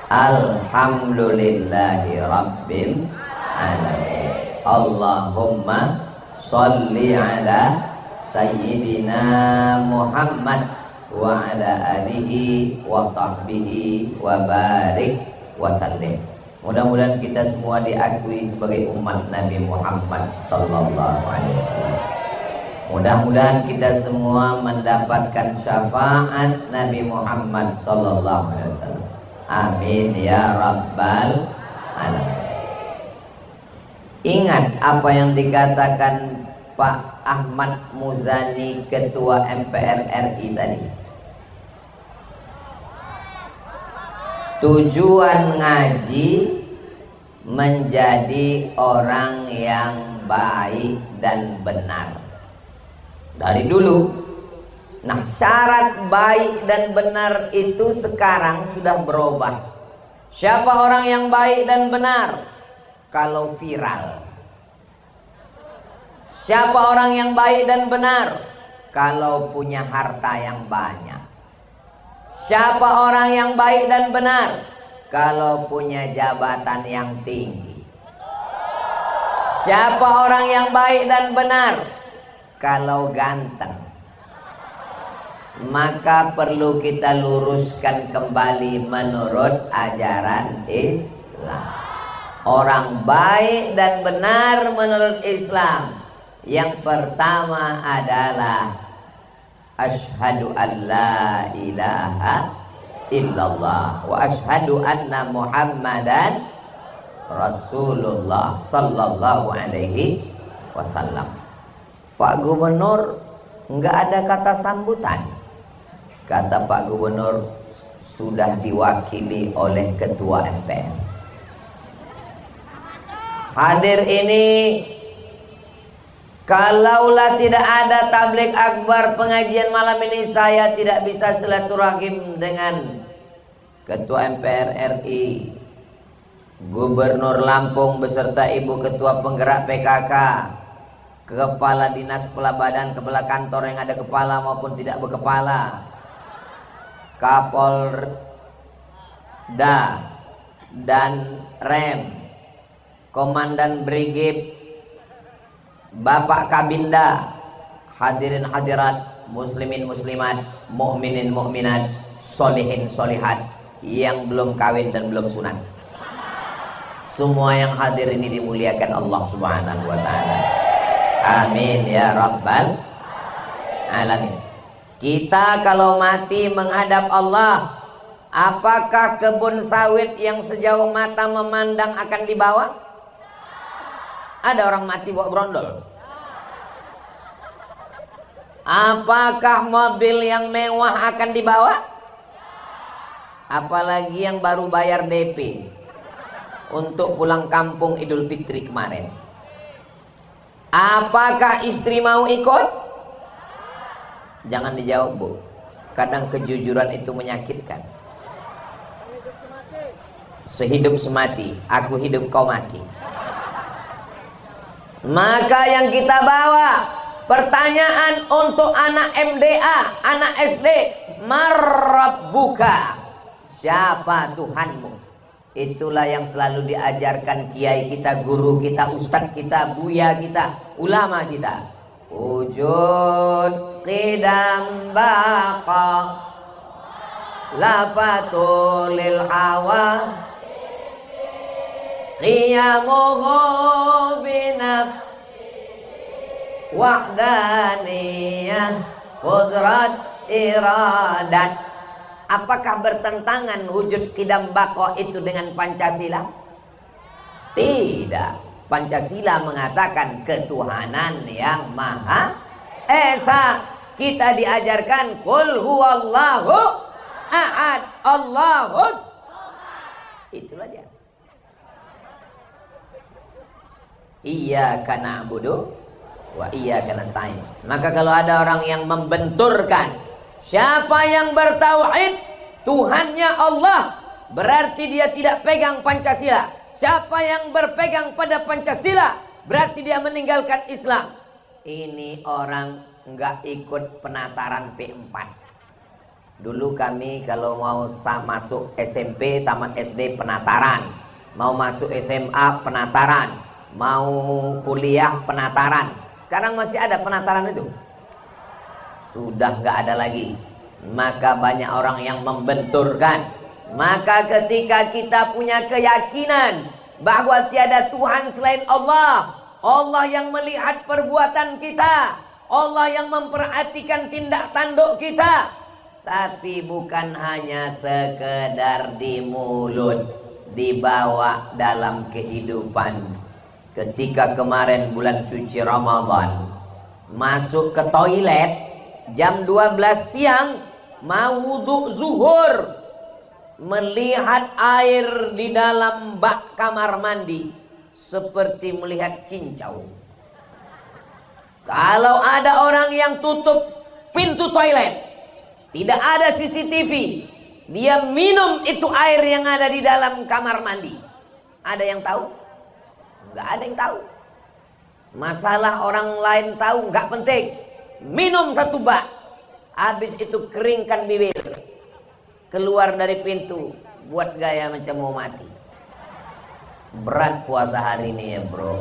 Alhamdulillahi Rabbil Alamin. Allahumma sholli ala Sayyidina Muhammad wa ala alihi wa sahbihi wa barik wa sallim. Mudah-mudahan kita semua diakui sebagai umat Nabi Muhammad sallallahu alaihi wasallam. Mudah-mudahan kita semua mendapatkan syafaat Nabi Muhammad sallallahu alaihi wasallam. Amin ya rabbal alamin. Ingat apa yang dikatakan Pak Ahmad Muzani, Ketua MPR RI tadi. Tujuan ngaji menjadi orang yang baik dan benar dari dulu. Nah, syarat baik dan benar itu sekarang sudah berubah. Siapa orang yang baik dan benar? Kalau viral. Siapa orang yang baik dan benar? Kalau punya harta yang banyak. Siapa orang yang baik dan benar? Kalau punya jabatan yang tinggi. Siapa orang yang baik dan benar? Kalau ganteng. Maka perlu kita luruskan kembali menurut ajaran Islam. Orang baik dan benar menurut Islam, yang pertama adalah asyhadu an la ilaha illallah wa asyhadu anna Muhammadan Rasulullah sallallahu alaihi wasallam. Pak Gubernur nggak ada kata sambutan. Kata Pak Gubernur, sudah diwakili oleh Ketua MPR. Hadir ini, kalaulah tidak ada tabligh akbar pengajian malam ini, saya tidak bisa silaturahim dengan Ketua MPR RI, Gubernur Lampung beserta Ibu Ketua Penggerak PKK, Kepala Dinas, Kepala Badan, Kepala Kantor yang ada kepala maupun tidak berkepala, Kapolda dan Rem, Komandan Brigif, Bapak Kabinda, hadirin hadirat, muslimin muslimat, mukminin mukminat, solihin solihat, yang belum kawin dan belum sunat. Semua yang hadir ini dimuliakan Allah Subhanahu wa taala. Amin ya rabbal alamin. Kita kalau mati menghadap Allah, apakah kebun sawit yang sejauh mata memandang akan dibawa? Ada orang mati bawa brondol. Apakah mobil yang mewah akan dibawa? Apalagi yang baru bayar DP untuk pulang kampung Idul Fitri kemarin. Apakah istri mau ikut? Jangan dijawab, Bu. Kadang kejujuran itu menyakitkan. Sehidup semati, aku hidup kau mati. Maka yang kita bawa pertanyaan untuk anak MDA, anak SD, marabbuka, siapa Tuhanmu? Itulah yang selalu diajarkan kiai kita, guru kita, ustadz kita, buya kita, ulama kita. Wujud qidam baqa lafatul lil hawa qiyamuhu binaf wahdaniyah qudrat iradat. Apakah bertentangan wujud qidam baqa itu dengan Pancasila? Tidak. Pancasila mengatakan ketuhanan yang maha esa. Kita diajarkan qul huwallahu ahad Allahus. Itulah dia. Iyyaka na'budu wa iyyaka nasta'in. Maka kalau ada orang yang membenturkan siapa yang bertauhid Tuhannya Allah, berarti dia tidak pegang Pancasila. Siapa yang berpegang pada Pancasila berarti dia meninggalkan Islam. Ini orang nggak ikut penataran P4. Dulu kami kalau mau masuk SMP, tamat SD penataran, mau masuk SMA penataran, mau kuliah penataran. Sekarang masih ada penataran itu? Sudah nggak ada lagi. Maka banyak orang yang membenturkan. Maka ketika kita punya keyakinan bahwa tiada Tuhan selain Allah, Allah yang melihat perbuatan kita, Allah yang memperhatikan tindak tanduk kita, tapi bukan hanya sekedar di mulut, dibawa dalam kehidupan. Ketika kemarin bulan suci Ramadan, masuk ke toilet jam 12 siang, mau wudhu zuhur, melihat air di dalam bak kamar mandi seperti melihat cincau. Kalau ada orang yang tutup pintu toilet, tidak ada CCTV, dia minum itu air yang ada di dalam kamar mandi, ada yang tahu? Nggak ada yang tahu. Masalah orang lain tahu nggak penting. Minum satu bak, habis itu keringkan bibir, keluar dari pintu, buat gaya macam mau mati. Berat puasa hari ini ya bro.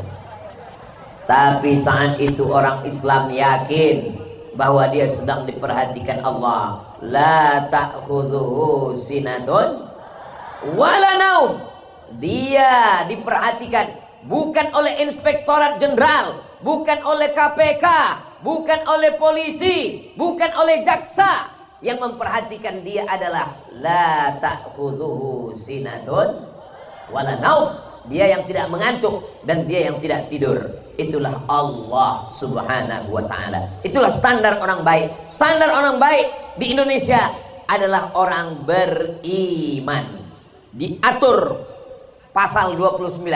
Tapi saat itu orang Islam yakin bahwa dia sedang diperhatikan Allah. La ta'khudhuhu sinatun wala naum. Dia diperhatikan bukan oleh Inspektorat Jenderal, bukan oleh KPK, bukan oleh polisi, bukan oleh jaksa. Yang memperhatikan dia adalah la ta'khudhuhu sinatun wala naum. Dia yang tidak mengantuk dan dia yang tidak tidur. Itulah Allah Subhanahu wa ta'ala. Itulah standar orang baik. Standar orang baik di Indonesia adalah orang beriman. Diatur pasal 29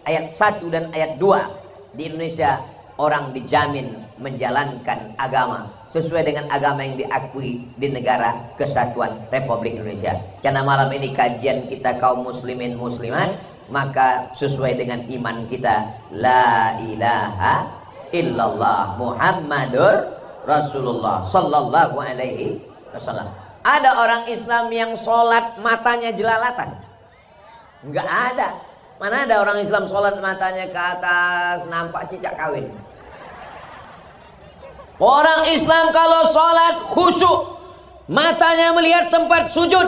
ayat 1 dan ayat 2. Di Indonesia orang dijamin menjalankan agama sesuai dengan agama yang diakui di negara Kesatuan Republik Indonesia. Karena malam ini kajian kita kaum muslimin muslimat, maka sesuai dengan iman kita, la ilaha illallah Muhammadur Rasulullah sallallahu alaihi wasallam. Ada orang Islam yang sholat matanya jelalatan? Enggak ada. Mana ada orang Islam sholat matanya ke atas nampak cicak kawin? Orang Islam kalau sholat khusyuk, matanya melihat tempat sujud.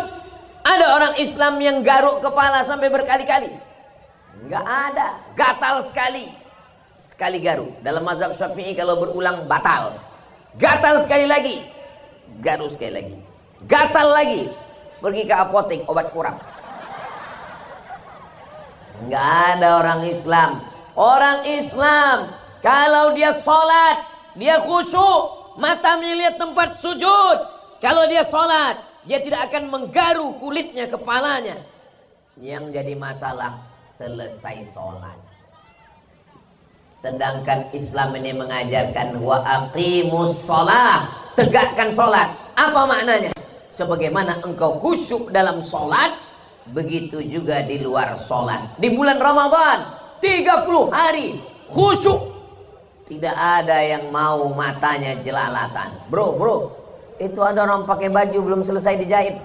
Ada orang Islam yang garuk kepala sampai berkali-kali? Enggak ada. Gatal sekali. Sekali garuk. Dalam mazhab Syafi'i kalau berulang batal. Gatal sekali lagi, garuk sekali lagi, gatal lagi, pergi ke apotek obat kurap. Enggak ada orang Islam. Orang Islam kalau dia sholat, dia khusyuk, mata melihat tempat sujud. Kalau dia sholat, dia tidak akan menggaru kulitnya, kepalanya. Yang jadi masalah selesai sholat. Sedangkan Islam ini mengajarkan wa aqimus sholat, tegakkan sholat. Apa maknanya? Sebagaimana engkau khusyuk dalam sholat, begitu juga di luar sholat. Di bulan Ramadan 30 hari khusyuk, tidak ada yang mau matanya jelalatan. Bro, itu ada orang pakai baju belum selesai dijahit,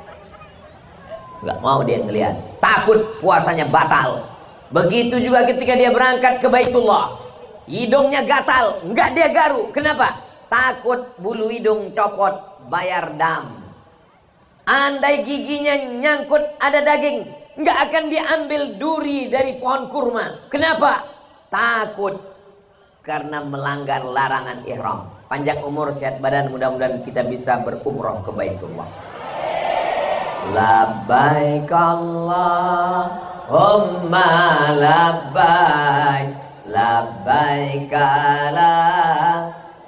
nggak mau dia ngelihat, takut puasanya batal. Begitu juga ketika dia berangkat ke Baitullah, hidungnya gatal, nggak dia garu. Kenapa? Takut bulu hidung copot, bayar dam. Andai giginya nyangkut ada daging, nggak akan diambil duri dari pohon kurma. Kenapa? Takut karena melanggar larangan ihram. Panjang umur, sehat badan, mudah-mudahan kita bisa berumrah ke Baitullah. Labbaik Allahumma labbaik, labbaik la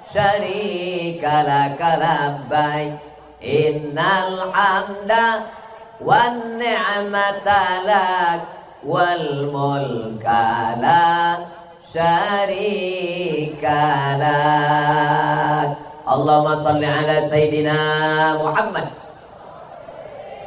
syarika laka labbaik, innal hamda wan ni'mata lak wal mulka la syarika lak. Allahumma salli ala Sayyidina Muhammad.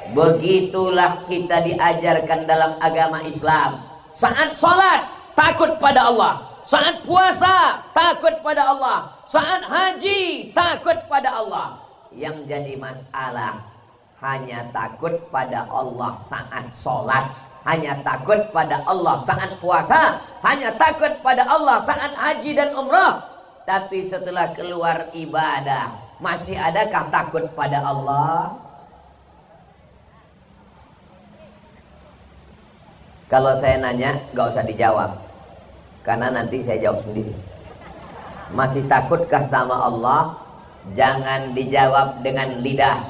Begitulah kita diajarkan dalam agama Islam. Saat sholat takut pada Allah, saat puasa takut pada Allah, saat haji takut pada Allah. Yang jadi masalah hanya takut pada Allah saat sholat, hanya takut pada Allah saat puasa, hanya takut pada Allah saat haji dan umrah. Tapi setelah keluar ibadah, masih adakah takut pada Allah? Kalau saya nanya, gak usah dijawab, karena nanti saya jawab sendiri. Masih takutkah sama Allah? Jangan dijawab dengan lidah,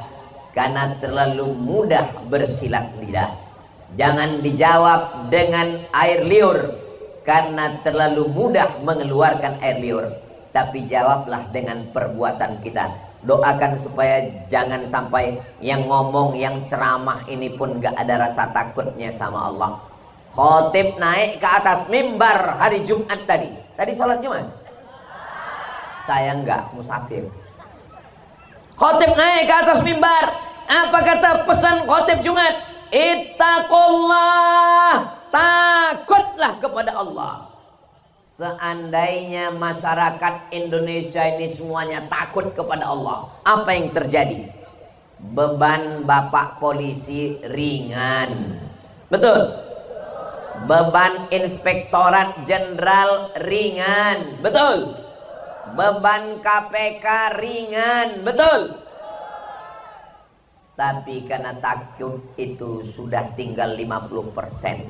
karena terlalu mudah bersilat lidah. Jangan dijawab dengan air liur, karena terlalu mudah mengeluarkan air liur. Tapi jawablah dengan perbuatan kita. Doakan supaya jangan sampai yang ngomong, yang ceramah ini pun gak ada rasa takutnya sama Allah. Khotib naik ke atas mimbar hari Jumat tadi. Tadi sholat Jumat? Saya enggak, musafir. Khotib naik ke atas mimbar. Apa kata pesan khotib Jumat? Ittaqullah, takutlah kepada Allah. Seandainya masyarakat Indonesia ini semuanya takut kepada Allah, apa yang terjadi? Beban Bapak polisi ringan. Betul? Beban Inspektorat Jenderal ringan. Betul? Beban KPK ringan. Betul? Tapi karena takut itu sudah tinggal 50%,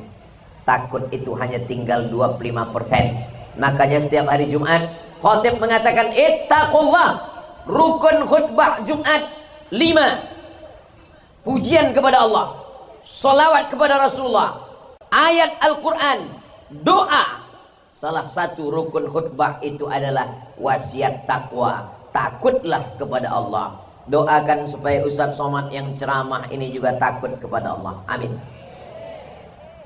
takut itu hanya tinggal 25%. Makanya setiap hari Jumat khotib mengatakan ittaqullah. Rukun khutbah Jumat 5. Pujian kepada Allah, salawat kepada Rasulullah, ayat Al-Quran, doa. Salah satu rukun khutbah itu adalah wasiat takwa. Takutlah kepada Allah. Doakan supaya Ustadz Somad yang ceramah ini juga takut kepada Allah. Amin.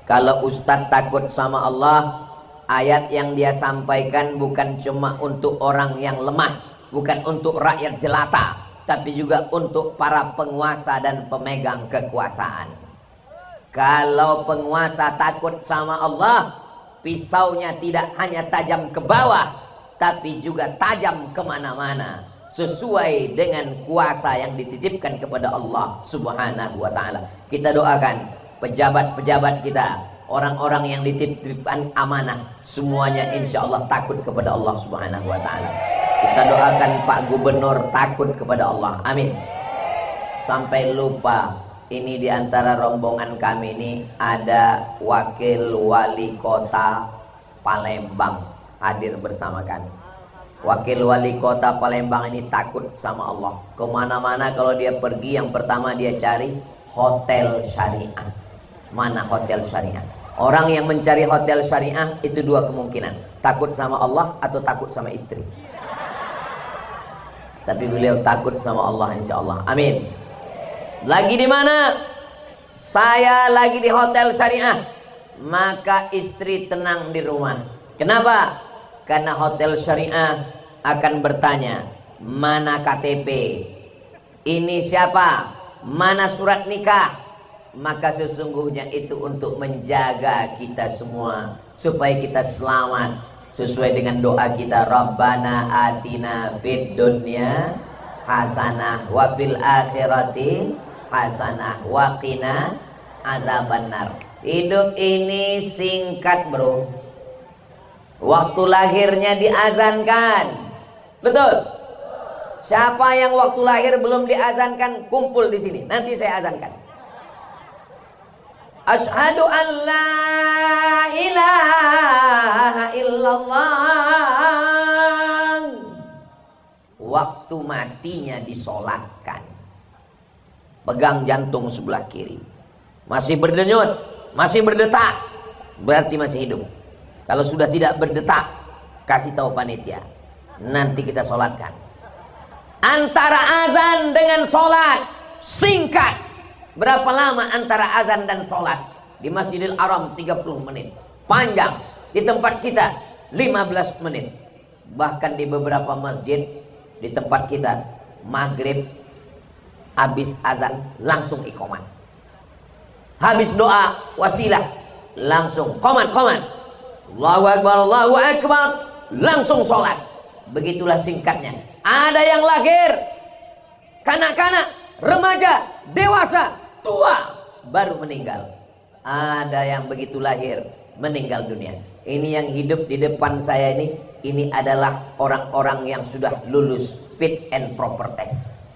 Kalau Ustadz takut sama Allah, ayat yang dia sampaikan bukan cuma untuk orang yang lemah, bukan untuk rakyat jelata, tapi juga untuk para penguasa dan pemegang kekuasaan. Kalau penguasa takut sama Allah, pisaunya tidak hanya tajam ke bawah, tapi juga tajam kemana-mana, sesuai dengan kuasa yang dititipkan kepada Allah Subhanahu wa ta'ala. Kita doakan pejabat-pejabat kita, orang-orang yang dititipkan amanah, semuanya insya Allah takut kepada Allah Subhanahu wa ta'ala. Kita doakan Pak Gubernur takut kepada Allah. Amin. Sampai lupa, ini diantara rombongan kami ini ada Wakil Wali Kota Palembang hadir bersama kami. Wakil Wali Kota Palembang ini takut sama Allah. Kemana-mana kalau dia pergi, yang pertama dia cari hotel syariah. Mana hotel syariah? Orang yang mencari hotel syariah itu dua kemungkinan, takut sama Allah atau takut sama istri. Tapi beliau takut sama Allah insya Allah. Amin. Lagi di mana? Saya lagi di hotel syariah. Maka istri tenang di rumah. Kenapa? Karena hotel syariah akan bertanya, mana KTP? Ini siapa? Mana surat nikah? Maka sesungguhnya itu untuk menjaga kita semua supaya kita selamat, sesuai dengan doa kita, Rabbana atina fid dunya hasanah wa fil akhirati hasanah wa qina azabannar. Hidup ini singkat, bro. Waktu lahirnya diazankan. Betul? Siapa yang waktu lahir belum diazankan, kumpul di sini. Nanti saya azankan. Asyhadu an la ilaha illallah. Waktu matinya disolatkan. Pegang jantung sebelah kiri. Masih berdenyut, masih berdetak, berarti masih hidup. Kalau sudah tidak berdetak, kasih tahu panitia, nanti kita sholatkan. Antara azan dengan sholat singkat. Berapa lama antara azan dan sholat? Di Masjidil Haram 30 menit. Panjang. Di tempat kita 15 menit. Bahkan di beberapa masjid di tempat kita, maghrib habis azan langsung iqamat. Habis doa wasilah langsung qomat. Allahu Akbar, Allahu Akbar, langsung sholat. Begitulah singkatnya. Ada yang lahir kanak-kanak remaja, dewasa, tua, baru meninggal. Ada yang begitu lahir, meninggal dunia. Ini yang hidup di depan saya ini adalah orang-orang yang sudah lulus fit and proper test.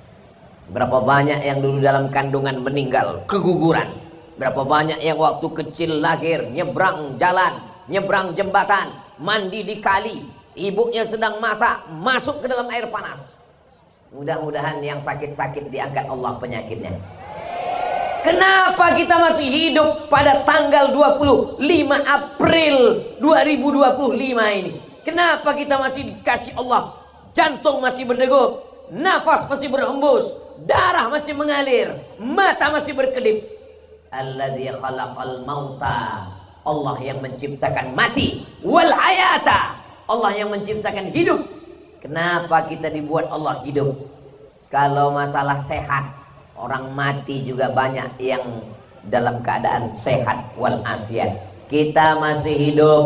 Berapa banyak yang dulu dalam kandungan meninggal, keguguran. Berapa banyak yang waktu kecil lahir, nyebrang jalan, nyebrang jembatan, mandi di kali, ibunya sedang masak, masuk ke dalam air panas. Mudah-mudahan yang sakit-sakit diangkat Allah penyakitnya. Kenapa kita masih hidup pada tanggal 25 April 2025 ini? Kenapa kita masih dikasih Allah? Jantung masih berdegup, nafas masih berhembus, darah masih mengalir, mata masih berkedip. Alladzi khalaqal mauta, Allah yang menciptakan mati, wal hayata, Allah yang menciptakan hidup. Kenapa kita dibuat Allah hidup? Kalau masalah sehat, orang mati juga banyak yang dalam keadaan sehat walafiat. Kita masih hidup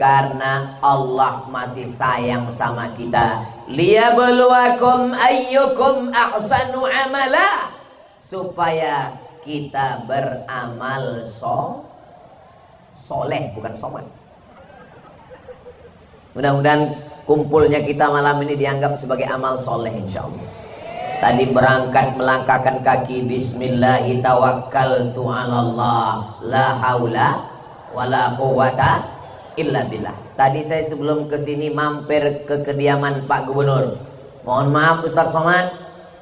karena Allah masih sayang sama kita. Liyabluwakum ayyukum ahsanu amala, supaya kita beramal soleh, bukan soman. Mudah-mudahan kumpulnya kita malam ini dianggap sebagai amal soleh, insyaallah. Tadi berangkat melangkahkan kaki, bismillahi tawakkaltu 'alallah la haula wala quwata illa billah. Tadi saya sebelum kesini mampir ke kediaman Pak Gubernur. Mohon maaf Ustaz Somad,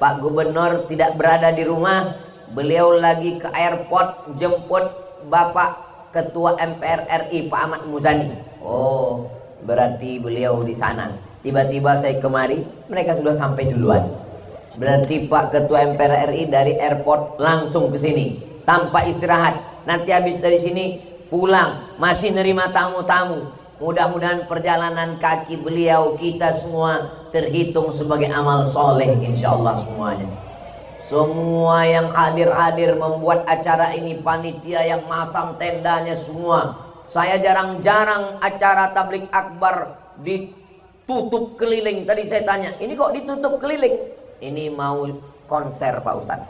Pak Gubernur tidak berada di rumah. Beliau lagi ke airport jemput Bapak Ketua MPR RI Pak Ahmad Muzani. Oh, berarti beliau di sana. Tiba-tiba saya kemari, mereka sudah sampai duluan. Berarti Pak Ketua MPR RI dari airport langsung ke sini tanpa istirahat. Nanti habis dari sini pulang masih nerima tamu-tamu. Mudah-mudahan perjalanan kaki beliau kita semua terhitung sebagai amal soleh, insyaallah semuanya. Semua yang hadir-hadir membuat acara ini, panitia yang masang tendanya semua. Saya jarang-jarang acara tabligh akbar ditutup keliling. Tadi saya tanya, ini kok ditutup keliling? Ini mau konser Pak Ustadz.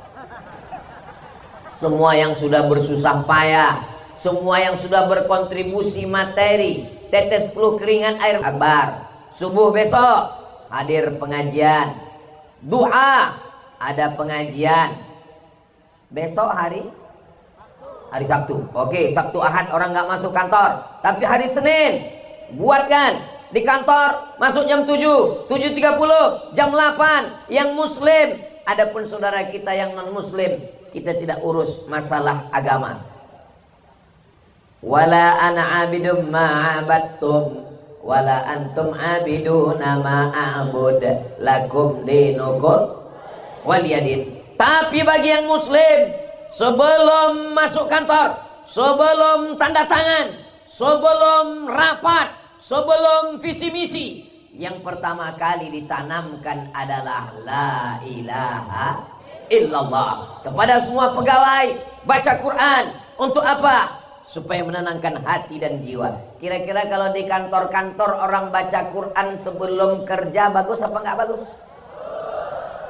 Semua yang sudah bersusah payah, semua yang sudah berkontribusi materi, tetes peluh keringat air akbar. Subuh besok hadir pengajian, duha ada pengajian. Besok hari Sabtu. Oke, Sabtu Ahad orang nggak masuk kantor, tapi hari Senin buatkan di kantor masuk jam 7, 7.30, jam 8 yang muslim. Adapun saudara kita yang non muslim, kita tidak urus masalah agama. Wala ana abidum ma'abattum wala antum abiduna ma'abud lakum dinukum waliyadin. Tapi bagi yang muslim, sebelum masuk kantor, sebelum tanda tangan, sebelum rapat, sebelum visi misi, yang pertama kali ditanamkan adalah la ilaha illallah. Kepada semua pegawai baca Quran. Untuk apa? Supaya menenangkan hati dan jiwa. Kira-kira kalau di kantor-kantor orang baca Quran sebelum kerja bagus apa nggak bagus?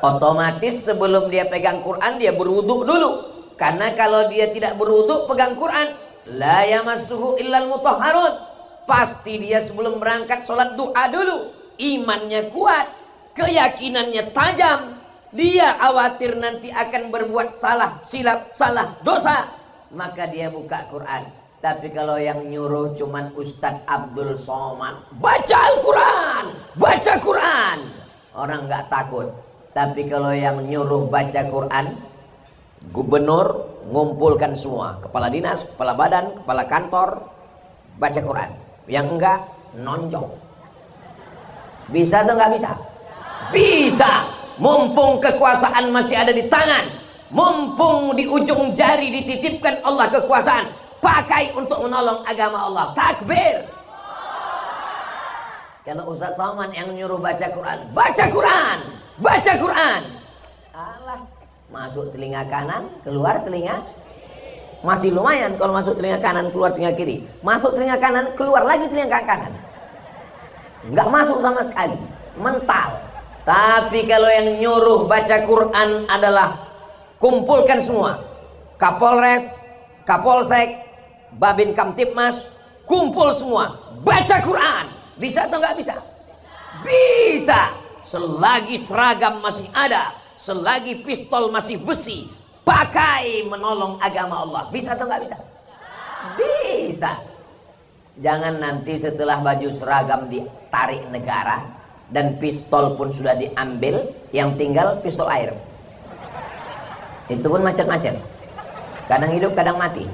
Otomatis sebelum dia pegang Quran dia berwuduk dulu. Karena kalau dia tidak berwuduk pegang Quran, la yamassuhu illal mutahharun. Pasti dia sebelum berangkat sholat doa dulu. Imannya kuat, keyakinannya tajam. Dia khawatir nanti akan berbuat salah, silap, salah, dosa. Maka dia buka Quran. Tapi kalau yang nyuruh cuman Ustadz Abdul Somad, baca Al-Quran, baca Quran, orang nggak takut. Tapi kalau yang nyuruh baca Quran, gubernur ngumpulkan semua, kepala dinas, kepala badan, kepala kantor, baca Quran. Yang enggak nonjong. Bisa atau nggak bisa? Bisa. Mumpung kekuasaan masih ada di tangan, mumpung di ujung jari dititipkan Allah kekuasaan, pakai untuk menolong agama Allah. Takbir. Kalau Ustaz Somad yang nyuruh baca Quran, baca Quran, baca Quran. Alah, masuk telinga kanan, keluar telinga. Masih lumayan kalau masuk telinga kanan, keluar telinga kiri. Masuk telinga kanan, keluar lagi telinga kanan. Nggak masuk sama sekali, mental. Tapi kalau yang nyuruh baca Quran adalah kumpulkan semua, Kapolres, Kapolsek, Babin Kamtipmas, kumpul semua, baca Quran. Bisa atau nggak bisa? Bisa. Selagi seragam masih ada, selagi pistol masih besi, pakai menolong agama Allah. Bisa atau nggak bisa? Bisa. Jangan nanti setelah baju seragam ditarik negara dan pistol pun sudah diambil, yang tinggal pistol air. Itu pun macet-macet. Kadang hidup, kadang mati.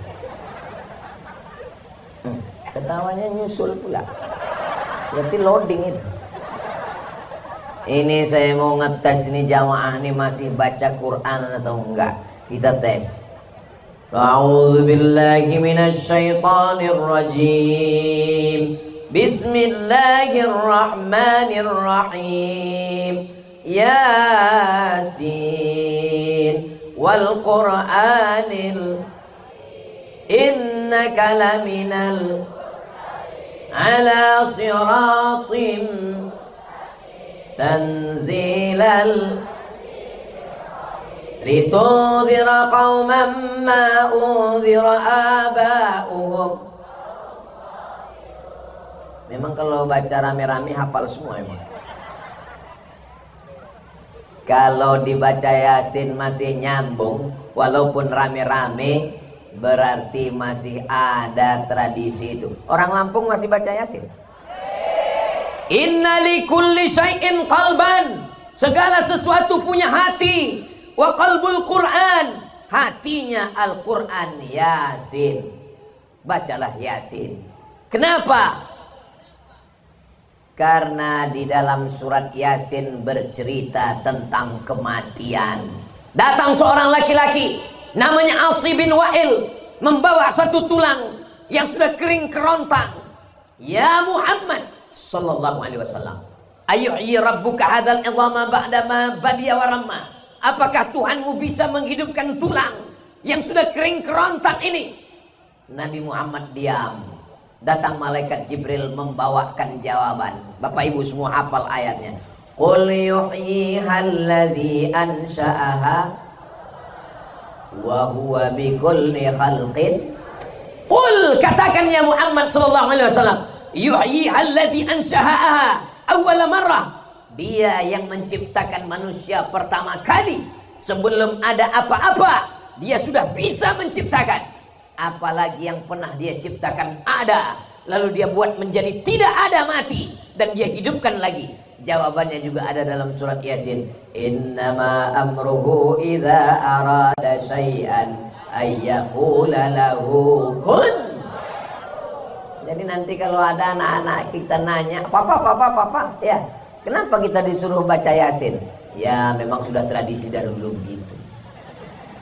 Ketawanya nyusul pula. Berarti loading itu. Ini saya mau ngetes ini jamaah ini masih baca Quran atau enggak. Kita tes. A'udzu billahi minasy syaithanir rajim. Bismillahirrahmanirrahim. Yasin wal Qur'anil innaka laminal ala siratim tanzilal litudhira qauman ma udhira aba'uhum. Memang kalau baca rame-rame hafal semua emang. Kalau dibaca Yasin masih nyambung walaupun rame-rame, berarti masih ada tradisi itu. Orang Lampung masih baca Yasin. Inna likulli syai'in qalban. Segala sesuatu punya hati. Wa qalbul Qur'an. Hatinya Al-Quran Yasin. Bacalah Yasin. Kenapa? Karena di dalam surat Yasin bercerita tentang kematian. Datang seorang laki-laki namanya Asi bin Wa'il, membawa satu tulang yang sudah kering kerontang. Ya Muhammad sallallahu alaihi wasallam, ayyuhyi rabbuka hadzal idhama ba'da ma baliya wa ramma. Apakah Tuhanmu bisa menghidupkan tulang yang sudah kering kerontang ini? Nabi Muhammad diam. Datang malaikat Jibril membawakan jawaban. Bapak Ibu semua hafal ayatnya. Qul yuhyihal ladzi ansha'aha wa huwa bikulli khalqin. Qul, katakan ya Muhammad sallallahu alaihi wasallam, yuhyihal ladzi ansha'aha awwal marrah. Dia yang menciptakan manusia pertama kali. Sebelum ada apa-apa, dia sudah bisa menciptakan. Apalagi yang pernah dia ciptakan ada, lalu dia buat menjadi tidak ada, mati, dan dia hidupkan lagi. Jawabannya juga ada dalam surat Yasin. Innama amruhu idza arada syai'an ayyaqula lahu kun. Jadi nanti kalau ada anak-anak kita nanya, papa, ya, kenapa kita disuruh baca Yasin? Ya memang sudah tradisi dari dulu begitu.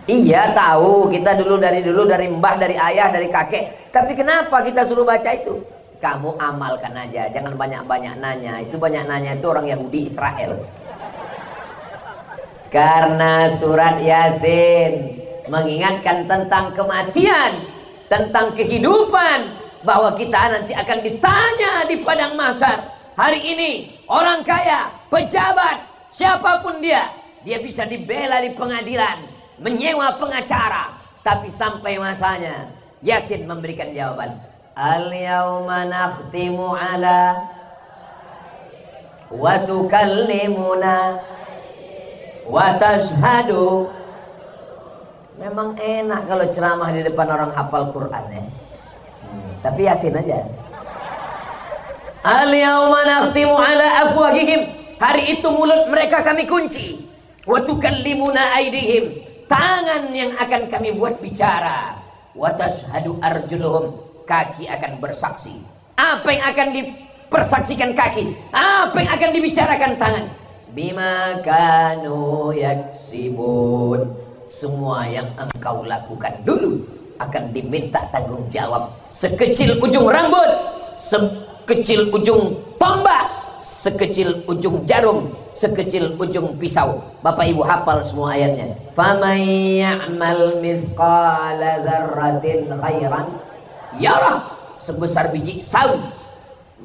Iya tahu, kita dari mbah, dari ayah, dari kakek. Tapi kenapa kita suruh baca itu? Kamu amalkan aja, jangan banyak-banyak nanya. Itu banyak nanya itu orang Yahudi Israel. Karena surat Yasin mengingatkan tentang kematian, tentang kehidupan, bahwa kita nanti akan ditanya di padang mahsyar. Hari ini orang kaya, pejabat, siapapun dia bisa dibela di pengadilan, menyewa pengacara, tapi sampai masanya Yasin memberikan jawaban. Al-yawma nakhtimu ala wa tukallimuna wa tashhadu. Memang enak kalau ceramah di depan orang hafal Quran ya. Tapi Yasin aja. Al-yawma nakhtimu ala afwahihim. Hari itu mulut mereka kami kunci. Wa tukallimuna aydihim. Tangan yang akan kami buat bicara. Wa tashhadu arjuluhum. Kaki akan bersaksi. Apa yang akan dipersaksikan kaki? Apa yang akan dibicarakan tangan? Bima kanu yaksibun. Semua yang engkau lakukan dulu akan diminta tanggung jawab. Sekecil ujung rambut, sekecil ujung tombak, sekecil ujung jarum, sekecil ujung pisau. Bapak Ibu hafal semua ayatnya. Faman ya'mal mithqala dzarratin khairan yarah. Sebesar biji sawi.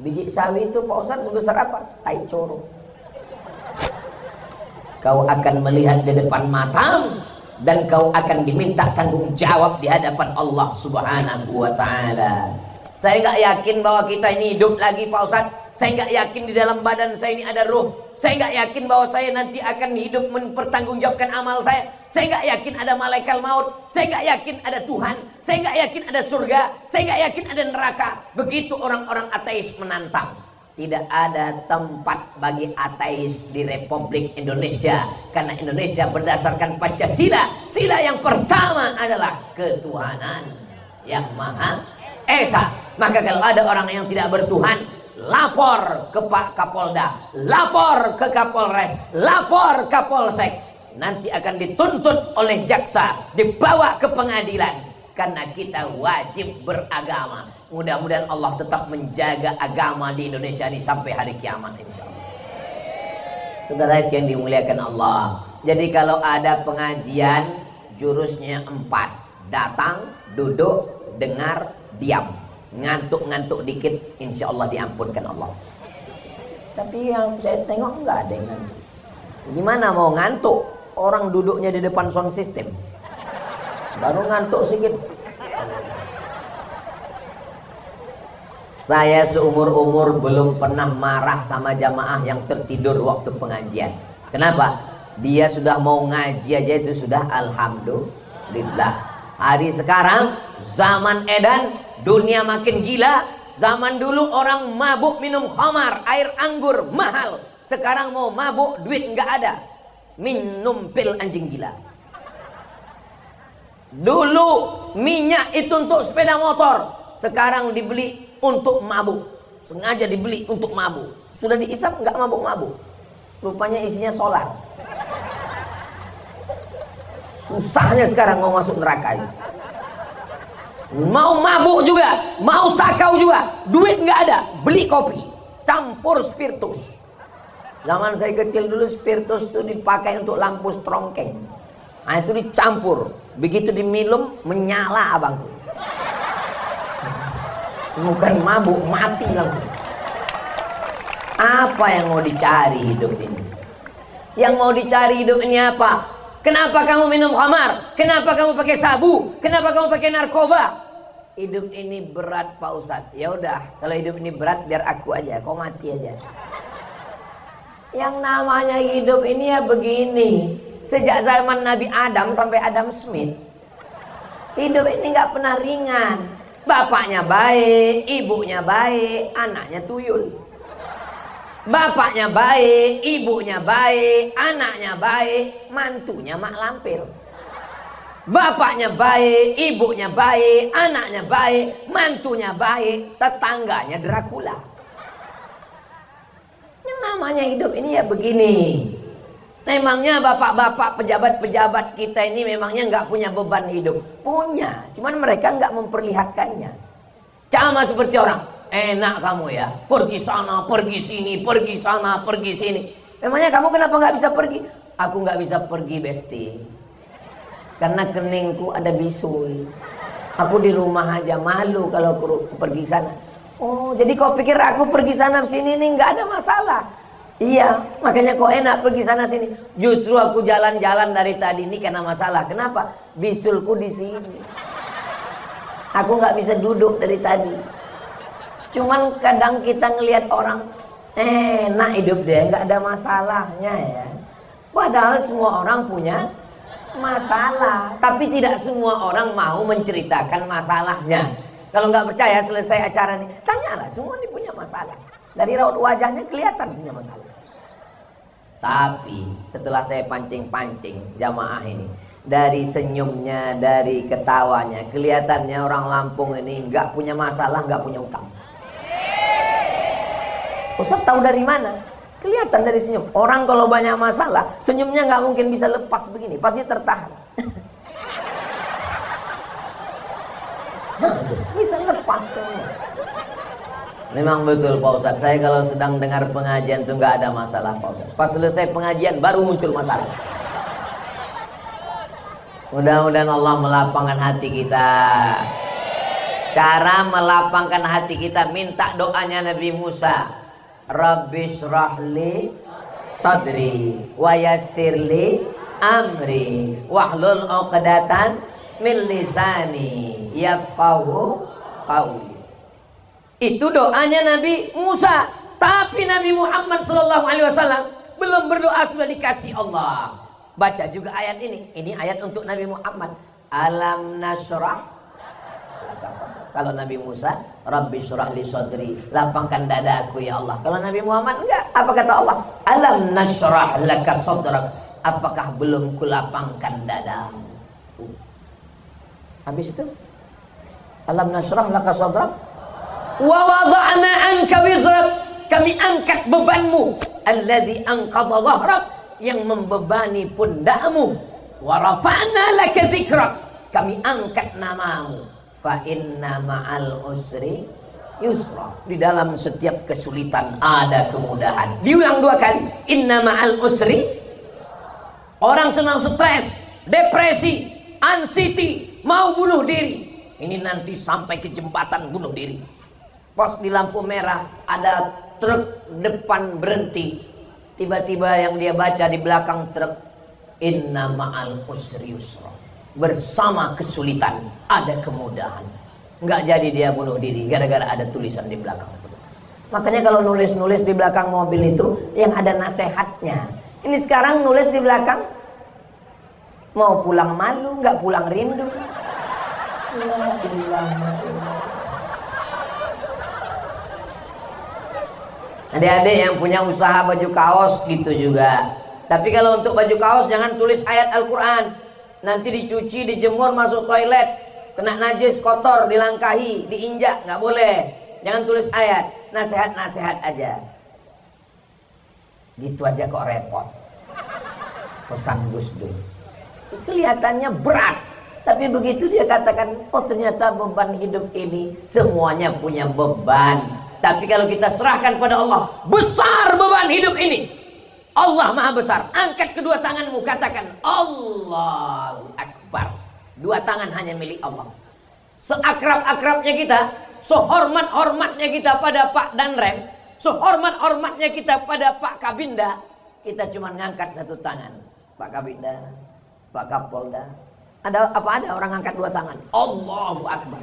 Biji sawi itu Pak Ustaz sebesar apa? Tai coro. Kau akan melihat di depan matamu dan kau akan diminta tanggung jawab di hadapan Allah Subhanahu wa Ta'ala. Saya nggak yakin bahwa kita ini hidup lagi, Pak Ustadz. Saya nggak yakin di dalam badan saya ini ada ruh. Saya nggak yakin bahwa saya nanti akan hidup mempertanggungjawabkan amal saya. Saya nggak yakin ada malaikat maut. Saya nggak yakin ada Tuhan. Saya nggak yakin ada surga. Saya nggak yakin ada neraka. Begitu orang-orang ateis menantang. Tidak ada tempat bagi ateis di Republik Indonesia. Karena Indonesia berdasarkan Pancasila. Sila yang pertama adalah ketuhanan yang Maha Esa. Maka kalau ada orang yang tidak bertuhan, lapor ke Pak Kapolda, lapor ke Kapolres, lapor Kapolsek. Nanti akan dituntut oleh jaksa, dibawa ke pengadilan. Karena kita wajib beragama. Mudah-mudahan Allah tetap menjaga agama di Indonesia ini sampai hari kiamat, insya Allah. Saudara yang dimuliakan Allah. Jadi kalau ada pengajian, jurusnya 4. Datang, duduk, dengar, diam. Ngantuk-ngantuk dikit, insya Allah diampunkan Allah. Tapi yang saya tengok nggak ada yang ngantuk. Gimana mau ngantuk? Orang duduknya di depan sound system, baru ngantuk sedikit. Saya seumur-umur belum pernah marah sama jamaah yang tertidur waktu pengajian. Kenapa? Dia sudah mau ngaji aja itu sudah alhamdulillah. Hari sekarang zaman edan, dunia makin gila. Zaman dulu orang mabuk minum khamar, air anggur mahal. Sekarang mau mabuk duit nggak ada, minum pil anjing gila. Dulu minyak itu untuk sepeda motor, sekarang dibeli untuk mabuk. Sengaja dibeli untuk mabuk. Sudah diisap nggak mabuk-mabuk. Rupanya isinya solar. Susahnya sekarang mau masuk neraka ini. Mau mabuk juga, mau sakau juga, duit nggak ada, beli kopi, campur spiritus. Zaman saya kecil dulu spiritus itu dipakai untuk lampu strongkeng. Nah itu dicampur, begitu diminum menyala abangku. Bukan mabuk, mati langsung. Apa yang mau dicari hidup ini? Yang mau dicari hidup ini apa? Kenapa kamu minum khamar? Kenapa kamu pakai sabu? Kenapa kamu pakai narkoba? Hidup ini berat, Pak Ustadz. Ya udah, kalau hidup ini berat biar aku aja, kau mati aja. Yang namanya hidup ini ya begini. Sejak zaman Nabi Adam sampai Adam Smith, hidup ini nggak pernah ringan. Bapaknya baik, ibunya baik, anaknya tuyul. Bapaknya baik, ibunya baik, anaknya baik, mantunya mak lampir. Bapaknya baik, ibunya baik, anaknya baik, mantunya baik, tetangganya Dracula. Yang namanya hidup ini ya begini. Memangnya bapak-bapak pejabat-pejabat kita ini memangnya nggak punya beban hidup? Punya, cuman mereka nggak memperlihatkannya. Sama seperti orang. Enak kamu ya, pergi sana, pergi sini, pergi sana, pergi sini. Memangnya kamu kenapa nggak bisa pergi? Aku nggak bisa pergi, Besti, karena keningku ada bisul. Aku di rumah aja, malu kalau aku pergi sana. Oh, jadi kau pikir aku pergi sana sini nih nggak ada masalah? Iya, makanya kau enak pergi sana sini. Justru aku jalan-jalan dari tadi ini karena masalah. Kenapa? Bisulku di sini. Aku nggak bisa duduk dari tadi. Cuman kadang kita ngelihat orang enak hidup dia, nggak ada masalahnya ya. Padahal semua orang punya masalah, tapi tidak semua orang mau menceritakan masalahnya. Kalau nggak percaya, selesai acara ini, tanyalah, semua ini punya masalah. Dari raut wajahnya kelihatan punya masalah. Tapi setelah saya pancing-pancing jamaah ini, dari senyumnya, dari ketawanya, kelihatannya orang Lampung ini nggak punya masalah, nggak punya utang. Ustaz tahu dari mana? Kelihatan dari senyum. Orang kalau banyak masalah, senyumnya nggak mungkin bisa lepas begini, pasti tertahan. Bisa lepas semua. Memang betul Pak Ustaz. Saya kalau sedang dengar pengajian itu nggak ada masalah Pak Ustaz. Pas selesai pengajian baru muncul masalah. Mudah-mudahan Allah melapangkan hati kita. Cara melapangkan hati kita, minta doanya Nabi Musa. Rabbi shrahli sadri wa yassirli amri wahlul 'uqdatan min lisani yafqahu qawli. Itu doanya Nabi Musa. Tapi Nabi Muhammad SAW belum berdoa sudah dikasih Allah. Baca juga ayat ini. Ini ayat untuk Nabi Muhammad. Alam nasrah. Kalau Nabi Musa, Rabbi syrah li sadri, lapangkan dadaku ya Allah. Kalau Nabi Muhammad enggak. Apa kata Allah? Alam nasrah laka sadrak. Apakah belum kulapangkan dadamu? Habis itu alam nasrah laka sadrak wa wada'na anka wizrak, kami angkat bebanmu, alladzi anqadha dhahrak, yang membebani pundakmu, wa rafa'na laka dzikrak, kami angkat namamu, fa inna ma'al usri yusra, di dalam setiap kesulitan ada kemudahan. Diulang 2 kali, inna ma'al usri. Orang senang stres, depresi, anxiety, mau bunuh diri, ini nanti sampai ke jembatan bunuh diri. Pas di lampu merah ada truk depan berhenti, tiba-tiba yang dia baca di belakang truk, inna ma'al usri yusra, bersama kesulitan ada kemudahan. Nggak jadi dia bunuh diri gara-gara ada tulisan di belakang itu. Makanya kalau nulis-nulis di belakang mobil itu yang ada nasihatnya. Ini sekarang nulis di belakang, mau pulang malu nggak pulang rindu. Adik-adik yang punya usaha baju kaos gitu juga. Tapi kalau untuk baju kaos jangan tulis ayat Al-Quran. Nanti dicuci, dijemur, masuk toilet, kena najis, kotor, dilangkahi, diinjak, nggak boleh. Jangan tulis ayat, nasihat-nasihat aja. Gitu aja kok repot. Pesan Gus Dur. Kelihatannya berat, tapi begitu dia katakan, oh ternyata beban hidup ini semuanya punya beban. Tapi kalau kita serahkan pada Allah, besar beban hidup ini. Allah maha besar. Angkat kedua tanganmu, katakan Allahu Akbar. 2 tangan hanya milik Allah. Seakrab-akrabnya kita, sehormat-hormatnya kita pada Pak Danrem, sehormat-hormatnya kita pada Pak Kabinda, kita cuma ngangkat 1 tangan. Pak Kabinda, Pak Kapolda, apa ada orang angkat 2 tangan? Allahu Akbar.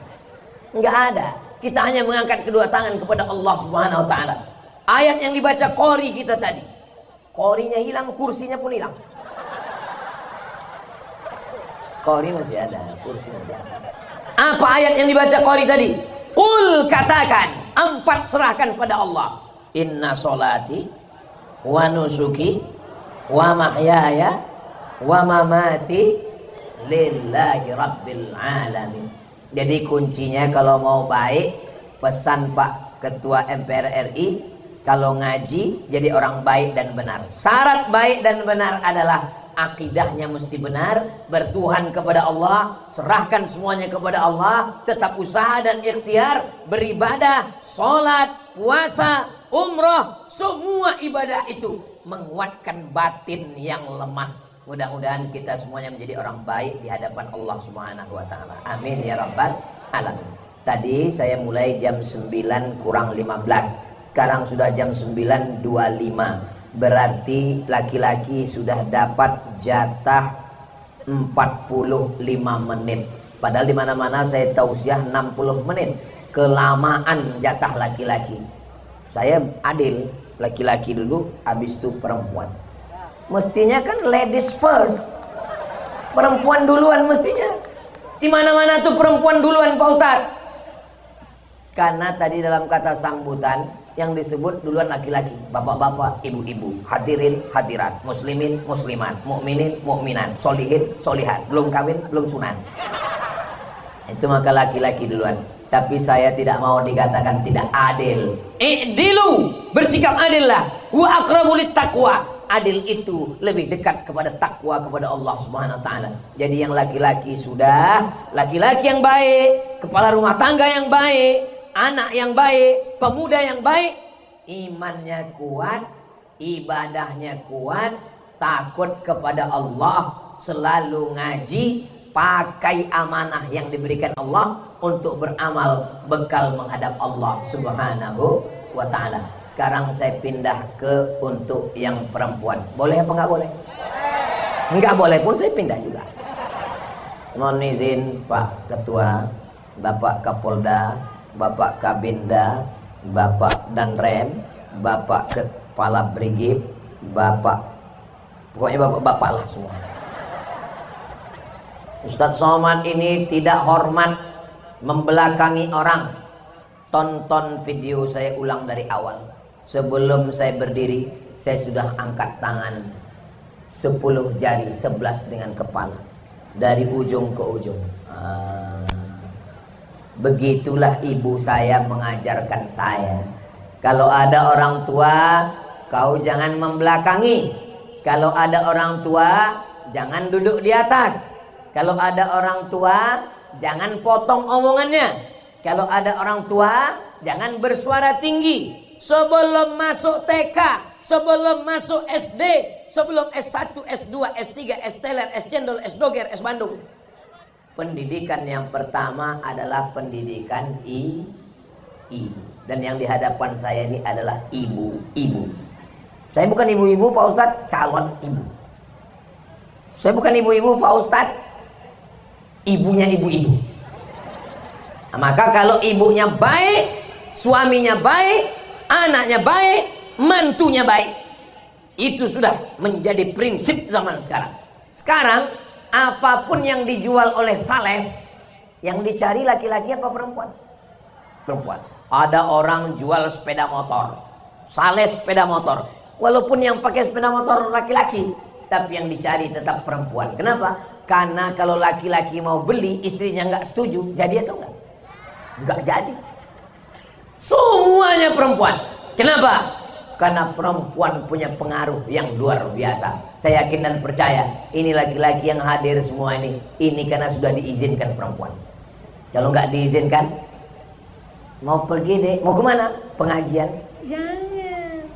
Enggak ada. Kita hanya mengangkat kedua tangan kepada Allah Subhanahu wa taala. Ayat yang dibaca qori kita tadi, qorinya hilang, kursinya pun hilang. Qori masih ada, kursinya tidak ada. Apa ayat yang dibaca qori tadi? Qul, katakan, 4 serahkan pada Allah. Inna sholati wa nusuki wa mahyaya wa mamati lillahi rabbil alamin. Jadi kuncinya kalau mau baik, pesan Pak Ketua MPR RI, kalau ngaji jadi orang baik dan benar. Syarat baik dan benar adalah akidahnya mesti benar, bertuhan kepada Allah, serahkan semuanya kepada Allah, tetap usaha dan ikhtiar, beribadah, sholat, puasa, umrah, semua ibadah itu menguatkan batin yang lemah. Mudah-mudahan kita semuanya menjadi orang baik di hadapan Allah Subhanahu wa taala. Amin ya rabbal alamin. Tadi saya mulai jam 9 kurang 15. Sekarang sudah jam 9.25. Berarti laki-laki sudah dapat jatah 45 menit. Padahal di mana-mana saya tausiah 60 menit. Kelamaan jatah laki-laki. Saya adil, laki-laki dulu, habis itu perempuan. Mestinya kan ladies first, perempuan duluan mestinya. Di mana-mana tuh perempuan duluan Pak Ustadz. Karena tadi dalam kata sambutan yang disebut duluan laki-laki, bapak-bapak, ibu-ibu, hadirin, hadirat, muslimin, muslimat, mukminin, mukminat, solihin, solihat, belum kawin, belum sunat. Itu maka laki-laki duluan. Tapi saya tidak mau dikatakan tidak adil. I'dilu, bersikap adillah. Wa aqrabu littaqwa. Adil itu lebih dekat kepada takwa kepada Allah Subhanahu wa taala. Jadi yang laki-laki sudah, laki-laki yang baik, kepala rumah tangga yang baik, anak yang baik, pemuda yang baik, imannya kuat, ibadahnya kuat, takut kepada Allah, selalu ngaji, pakai amanah yang diberikan Allah untuk beramal bekal menghadap Allah Subhanahu wa ta'ala. Sekarang saya pindah ke untuk yang perempuan. Boleh apa nggak boleh? Enggak boleh pun saya pindah juga. Mohon izin Pak Ketua, Bapak Kapolda, Bapak Kabinda, Bapak Danrem, Bapak Kepala Brigif, Bapak, pokoknya bapak-bapak lah semua. Ustadz Somad ini tidak hormat membelakangi orang. Tonton video saya ulang dari awal. Sebelum saya berdiri, saya sudah angkat tangan 10 jari, 11 dengan kepala, dari ujung ke ujung. Begitulah ibu saya mengajarkan saya. Kalau ada orang tua, kau jangan membelakangi. Kalau ada orang tua, jangan duduk di atas. Kalau ada orang tua, jangan potong omongannya. Kalau ada orang tua, jangan bersuara tinggi. Sebelum masuk TK, sebelum masuk SD, sebelum S1, S2, S3, S teler, S cendol, S doger, S Bandung. Pendidikan yang pertama adalah pendidikan ibu. Dan yang di hadapan saya ini adalah ibu-ibu. Saya bukan ibu-ibu Pak Ustadz, calon ibu. Saya bukan ibu-ibu Pak Ustadz, ibunya ibu-ibu. Nah, maka kalau ibunya baik, suaminya baik, anaknya baik, mantunya baik, itu sudah menjadi prinsip zaman sekarang. Sekarang apapun yang dijual oleh sales, yang dicari laki-laki apa perempuan? Perempuan. Ada orang jual sepeda motor, sales sepeda motor, walaupun yang pakai sepeda motor laki-laki, tapi yang dicari tetap perempuan. Kenapa? Karena kalau laki-laki mau beli, istrinya nggak setuju, jadi atau enggak? Nggak jadi. Semuanya perempuan. Kenapa? Karena perempuan punya pengaruh yang luar biasa. Saya yakin dan percaya ini laki-laki yang hadir semua ini karena sudah diizinkan perempuan. Kalau nggak diizinkan, mau pergi deh, mau kemana? Pengajian? Jangan.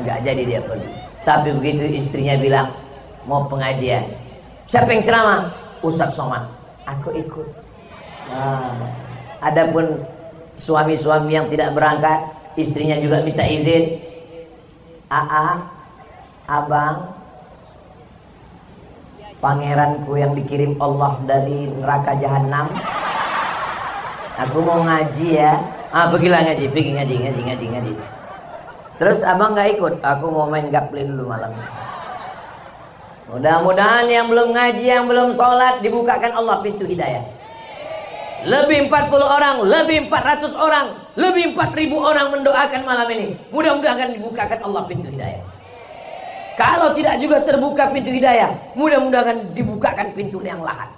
Nggak jadi dia pergi. Tapi begitu istrinya bilang mau pengajian, siapa yang ceramah? Ustadz Somad. Aku ikut. Adapun suami-suami yang tidak berangkat, istrinya juga minta izin. Abang, pangeranku yang dikirim Allah dari neraka jahanam, aku mau ngaji ya. Pergilah ngaji, pergi ngaji. Terus abang nggak ikut? Aku mau main gaple dulu malam. Mudah-mudahan yang belum ngaji, yang belum sholat, dibukakan Allah pintu hidayah. Lebih 40 orang, lebih 400 orang, lebih 4.000 orang mendoakan malam ini. Mudah-mudahan dibukakan Allah pintu hidayah. Kalau tidak juga terbuka pintu hidayah, mudah-mudahan dibukakan pintu yang lain.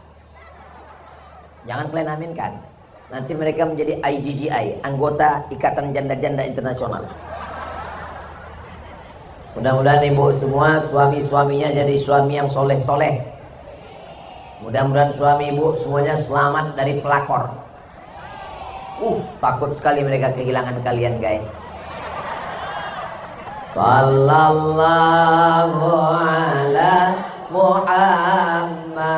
Jangan kalian aminkan. Nanti mereka menjadi IGGI, anggota Ikatan Janda-Janda Internasional. Mudah-mudahan ibu semua, suami-suaminya jadi suami yang soleh-soleh. Mudah-mudahan suami ibu semuanya selamat dari pelakor. Takut sekali mereka kehilangan kalian guys. Sallallahu ala Muhammad.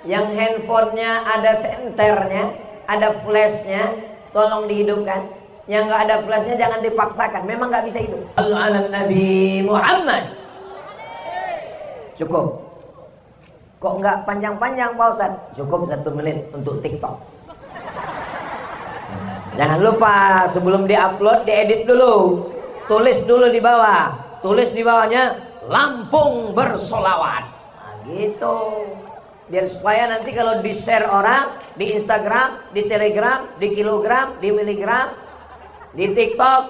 Yang handphonenya ada senternya, ada flashnya, tolong dihidupkan. Yang nggak ada flashnya jangan dipaksakan, memang nggak bisa hidup. Ala Nabi Muhammad. Cukup. Kok nggak panjang-panjang Pak Ustadz? Cukup 1 menit untuk TikTok. Jangan lupa sebelum diupload diedit dulu. Tulis dulu di bawah. Tulis di bawahnya Lampung bersolawat. Gitu. Biar supaya nanti kalau di-share orang di Instagram, di Telegram, di kilogram, di miligram, di TikTok,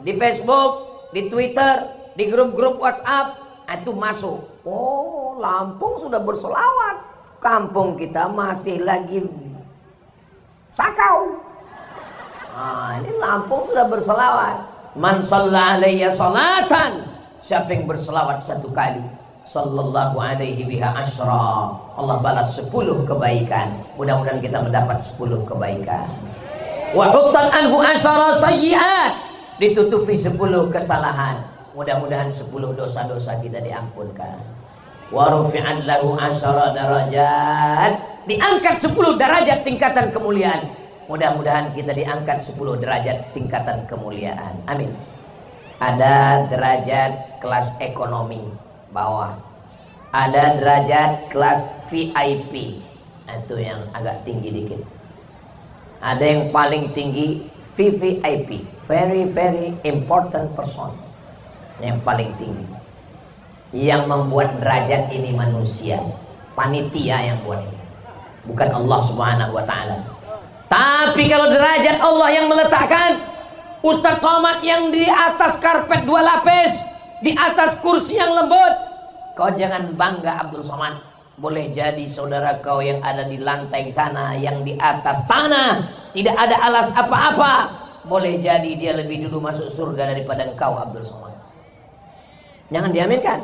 di Facebook, di Twitter, di grup-grup WhatsApp, itu masuk. Lampung sudah bersolawat, kampung kita masih lagi sakau. Ini Lampung sudah bersolawat. Man shalla alayya salatan, siapa yang bersolawat 1 kali, sallallahu alaihi biha asyra, Allah balas 10 kebaikan. Mudah-mudahan kita mendapat 10 kebaikan. Wa huttan anhu asyara sayyi'at, ditutupi 10 kesalahan. Mudah-mudahan 10 dosa-dosa kita diampunkan. Wa rufi'at lahu asyara darajat, diangkat 10 derajat tingkatan kemuliaan. Mudah-mudahan kita diangkat 10 derajat tingkatan kemuliaan. Amin. Ada derajat kelas ekonomi bawah, Ada derajat kelas VIP, itu yang agak tinggi dikit. Ada yang paling tinggi VVIP, very very important person, yang paling tinggi. Yang membuat derajat ini manusia, panitia yang buat ini, bukan Allah Subhanahu wa ta'ala. Tapi kalau derajat Allah yang meletakkan, Ustadz Somad yang di atas karpet 2 lapis, di atas kursi yang lembut, kau jangan bangga Abdul Somad. Boleh jadi saudara kau yang ada di lantai sana, yang di atas tanah, tidak ada alas apa-apa, boleh jadi dia lebih dulu masuk surga daripada engkau Abdul Somad. Jangan diaminkan.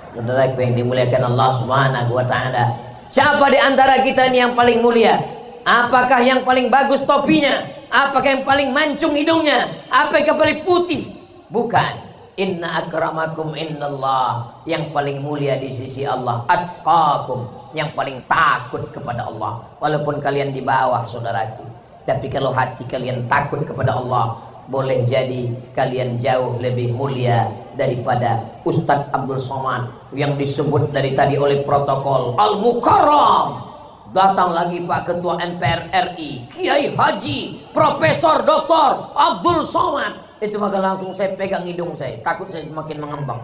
Saudara yang dimuliakan Allah Subhanahu wa ta'ala, siapa di antara kita ini yang paling mulia? Apakah yang paling bagus topinya? Apakah yang paling mancung hidungnya? Apakah yang paling putih? Bukan. Inna akramakum innallah, yang paling mulia di sisi Allah atqakum, yang paling takut kepada Allah. Walaupun kalian di bawah saudaraku, tapi kalau hati kalian takut kepada Allah, boleh jadi kalian jauh lebih mulia daripada Ustadz Abdul Somad yang disebut dari tadi oleh protokol Al-Mukarram. Datang lagi Pak Ketua MPR RI, Kiai Haji Profesor Dr. Abdul Somad. Itu maka langsung saya pegang hidung saya, takut saya makin mengembang.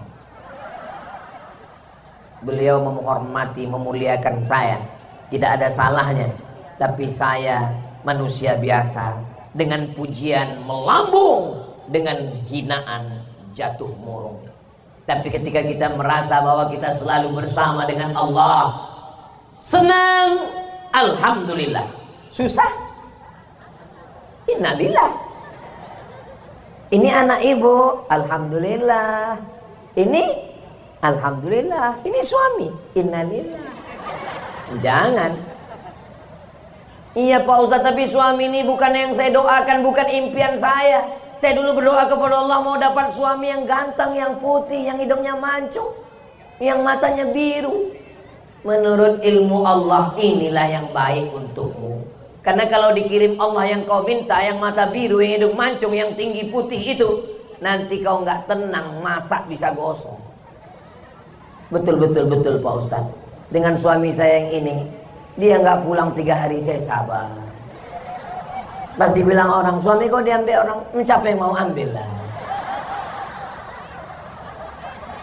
Beliau menghormati, memuliakan saya, tidak ada salahnya. Tapi saya manusia biasa, dengan pujian melambung, dengan hinaan jatuh murung. Tapi ketika kita merasa bahwa kita selalu bersama dengan Allah, senang, alhamdulillah. Susah, innalillah. Ini anak ibu, alhamdulillah. Ini alhamdulillah. Ini suami, innalillah. Jangan. Iya Pak Ustadz, tapi suami ini bukan yang saya doakan, bukan impian saya. Saya dulu berdoa kepada Allah mau dapat suami yang ganteng, yang putih, yang hidungnya mancung, yang matanya biru. Menurut ilmu Allah, inilah yang baik untukmu. Karena kalau dikirim Allah yang kau minta, yang mata biru, yang hidung mancung, yang tinggi putih itu, nanti kau nggak tenang, masak bisa gosong. Betul Pak Ustadz. Dengan suami saya yang ini, dia nggak pulang 3 hari, saya sabar. Pas dibilang orang, suami kau diambil orang, siapa yang mau ambil lah.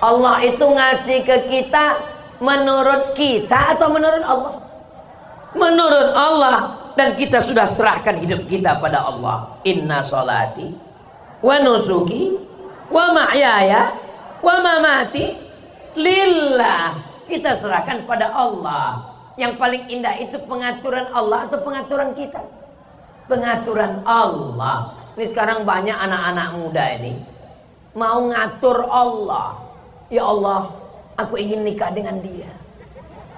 Allah itu ngasih ke kita menurut kita atau menurut Allah? Menurut Allah. Dan kita sudah serahkan hidup kita pada Allah. Inna sholati wa nusuki wa mahyaya wa mamati lillah. Kita serahkan pada Allah. Yang paling indah itu pengaturan Allah atau pengaturan kita? Pengaturan Allah. Ini sekarang banyak anak-anak muda ini mau ngatur Allah. Ya Allah, aku ingin nikah dengan dia.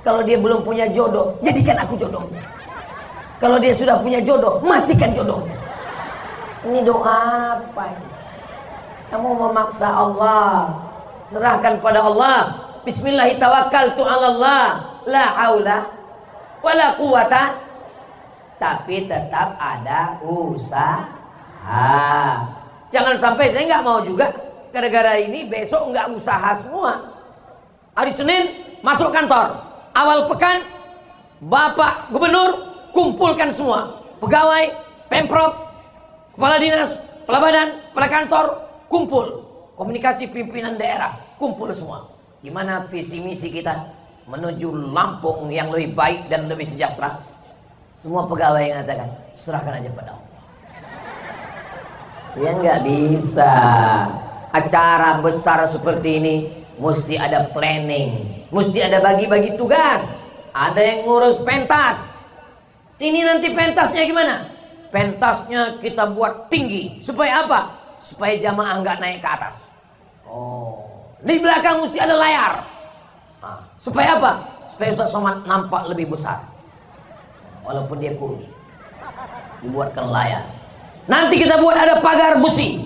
Kalau dia belum punya jodoh, jadikan aku jodohnya. Kalau dia sudah punya jodoh, matikan jodohnya. Ini doa apa ini? Kamu memaksa Allah. Serahkan pada Allah. Bismillahirrahmanirrahim. La haula wala quwata. Tapi tetap ada usaha. Jangan sampai saya nggak mau juga. Gara-gara ini besok nggak usaha semua. Hari Senin masuk kantor. Awal pekan Bapak Gubernur kumpulkan semua pegawai, pemprov, kepala dinas, kepala badan, kepala kantor, kumpul. Komunikasi pimpinan daerah, kumpul semua. Gimana visi misi kita menuju Lampung yang lebih baik dan lebih sejahtera? Semua pegawai yang mengatakan, serahkan aja pada Allah. Ya nggak bisa. Acara besar seperti ini mesti ada planning, mesti ada bagi-bagi tugas. Ada yang ngurus pentas. Ini nanti pentasnya gimana? Pentasnya kita buat tinggi. Supaya apa? Supaya jamaah nggak naik ke atas. Oh, di belakang mesti ada layar. Nah, supaya apa? Supaya Ustaz Somad nampak lebih besar. Walaupun dia kurus. Dibuatkan layar. Nanti kita buat ada pagar besi.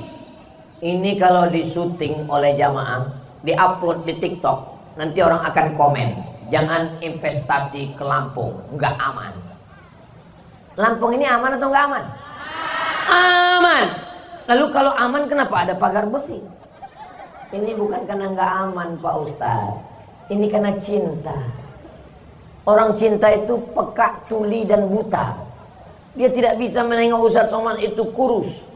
Ini kalau disuting oleh jamaah, diupload di TikTok, nanti orang akan komen, jangan investasi ke Lampung, nggak aman. Lampung ini aman atau nggak aman? Aman. Lalu kalau aman kenapa ada pagar besi? Ini bukan karena nggak aman Pak Ustadz, ini karena cinta. Orang cinta itu peka, tuli dan buta. Dia tidak bisa menengok Ustadz Somad itu kurus.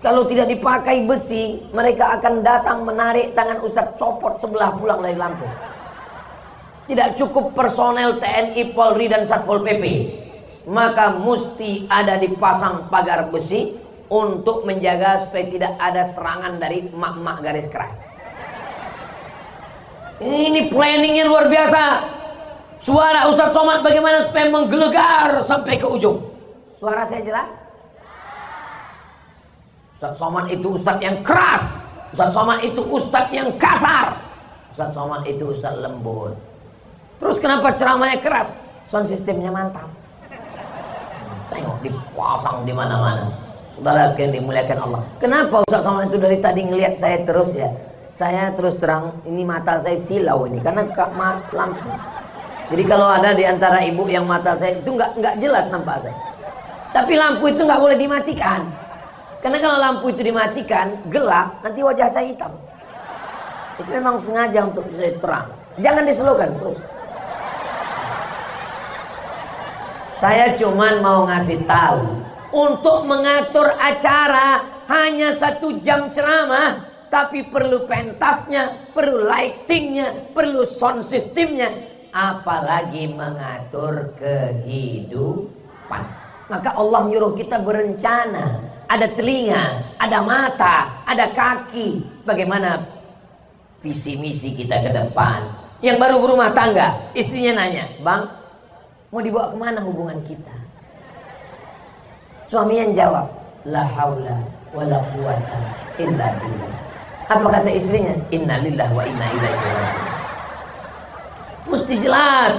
Kalau tidak dipakai besi, mereka akan datang menarik tangan Ustadz, copot sebelah pulang dari Lampung. Tidak cukup personel TNI, Polri dan Satpol PP, maka mesti ada dipasang pagar besi untuk menjaga supaya tidak ada serangan dari emak-emak garis keras. Ini planningnya luar biasa. Suara Ustadz Somad bagaimana supaya menggelegar sampai ke ujung. Suara saya jelas? Ustadz Somad itu ustadz yang keras, Ustadz Somad itu ustadz yang kasar, Ustadz Somad itu ustadz lembut. Terus kenapa ceramahnya keras? Sound sistemnya mantap. Tengok dipasang di mana-mana. Saudara yang dimuliakan Allah. Kenapa Ustadz Somad itu dari tadi ngelihat saya terus ya? Saya terus terang, ini mata saya silau ini karena lampu. Jadi kalau ada di antara ibu yang mata saya itu nggak jelas nampak saya. Tapi lampu itu nggak boleh dimatikan. Karena kalau lampu itu dimatikan, gelap, nanti wajah saya hitam. Itu memang sengaja untuk saya terang. Jangan diselukan terus. Saya cuman mau ngasih tahu, untuk mengatur acara hanya 1 jam ceramah, tapi perlu pentasnya, perlu lightingnya, perlu sound systemnya, apalagi mengatur kehidupan. Maka Allah nyuruh kita berencana. Ada telinga, ada mata, ada kaki. Bagaimana visi misi kita ke depan. Yang baru berumah tangga, istrinya nanya, "Bang, mau dibawa kemana hubungan kita?" Suaminya jawab, "La haula wala quwata illa billah." Apa kata istrinya? "Innalillahi wa inna ilaihi raji'un." Mesti jelas.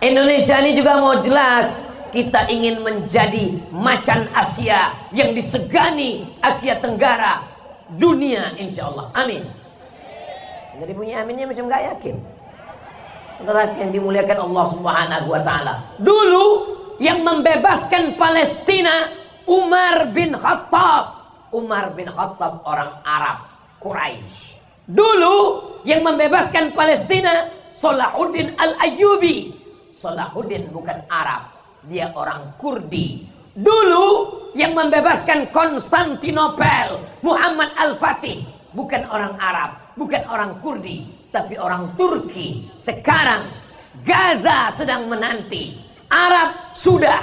Indonesia ini juga mau jelas. Kita ingin menjadi macan Asia yang disegani Asia Tenggara, dunia, insya Allah. Amin. Jadi bunyi aminnya macam gak yakin. Saudara yang dimuliakan Allah Subhanahu wa Ta'ala, dulu yang membebaskan Palestina Umar bin Khattab. Umar bin Khattab orang Arab, Quraisy. Dulu yang membebaskan Palestina Salahuddin Al-Ayyubi. Salahuddin bukan Arab, dia orang Kurdi. Dulu yang membebaskan Konstantinopel Muhammad Al-Fatih, bukan orang Arab, bukan orang Kurdi, tapi orang Turki. Sekarang Gaza sedang menanti. Arab sudah,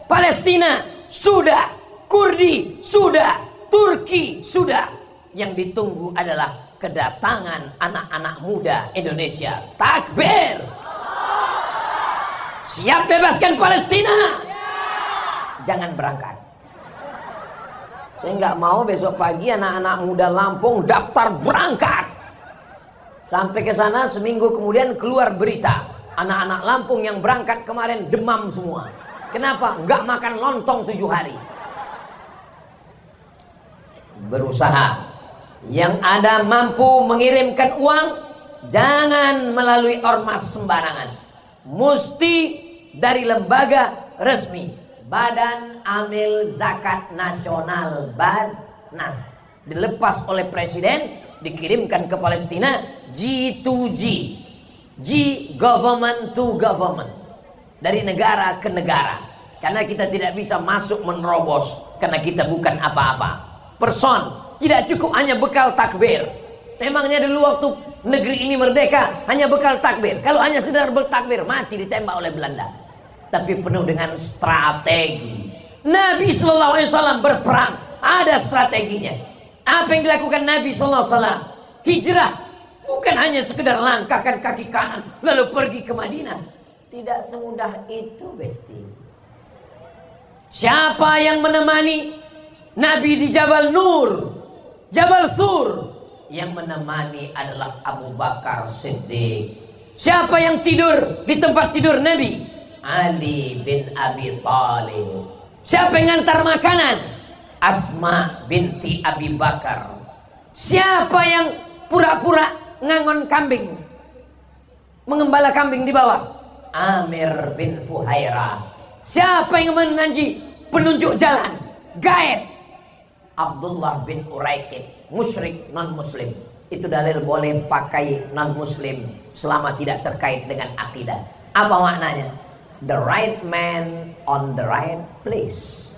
Palestina sudah, Kurdi sudah, Turki sudah. Yang ditunggu adalah kedatangan anak-anak muda Indonesia. Takbir! Siap bebaskan Palestina? Jangan berangkat. Saya nggak mau besok pagi anak-anak muda Lampung daftar berangkat. Sampai ke sana seminggu kemudian keluar berita, anak-anak Lampung yang berangkat kemarin demam semua. Kenapa? Nggak makan lontong 7 hari. Berusaha. Yang ada mampu mengirimkan uang, jangan melalui ormas sembarangan. Mesti dari lembaga resmi, Badan Amil Zakat Nasional Basnas, dilepas oleh presiden, dikirimkan ke Palestina, G2G, G government to government, dari negara ke negara. Karena kita tidak bisa masuk menerobos, karena kita bukan apa-apa. Person tidak cukup hanya bekal takbir. Memangnya dulu waktu negeri ini merdeka hanya bekal takbir. Kalau hanya sekedar bertakbir, mati ditembak oleh Belanda. Tapi penuh dengan strategi. Nabi SAW berperang, ada strateginya. Apa yang dilakukan Nabi SAW? Hijrah bukan hanya sekedar langkahkan kaki kanan lalu pergi ke Madinah. Tidak semudah itu, Besti. Siapa yang menemani Nabi di Jabal Nur, Jabal Sur? Yang menemani adalah Abu Bakar Siddiq. Siapa yang tidur di tempat tidur Nabi? Ali bin Abi Thalib. Siapa yang ngantar makanan? Asma binti Abi Bakar. Siapa yang pura-pura ngangon kambing, mengembala kambing di bawah? Amir bin Fuhairah. Siapa yang menanji penunjuk jalan, guide? Abdullah bin Uraikid, musyrik non muslim. itu dalil boleh pakai non muslim selama tidak terkait dengan akidah. Apa maknanya? The right man on the right place.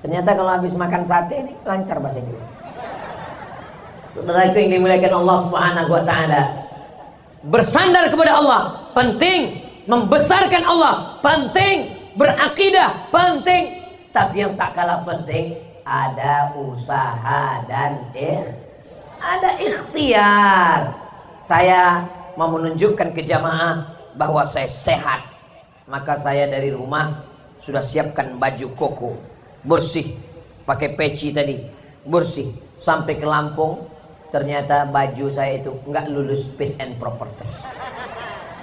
Ternyata kalau habis makan sate ini lancar bahasa Inggris. Saudaraku yang dimuliakan Allah Subhanahu wa taala, bersandar kepada Allah penting, membesarkan Allah penting, berakidah penting, tapi yang tak kalah penting ada usaha dan ada ikhtiar. Saya mau menunjukkan ke jamaah bahwa saya sehat, maka saya dari rumah sudah siapkan baju koko bersih, pakai peci tadi bersih, sampai ke Lampung ternyata baju saya itu nggak lulus fit and proper test.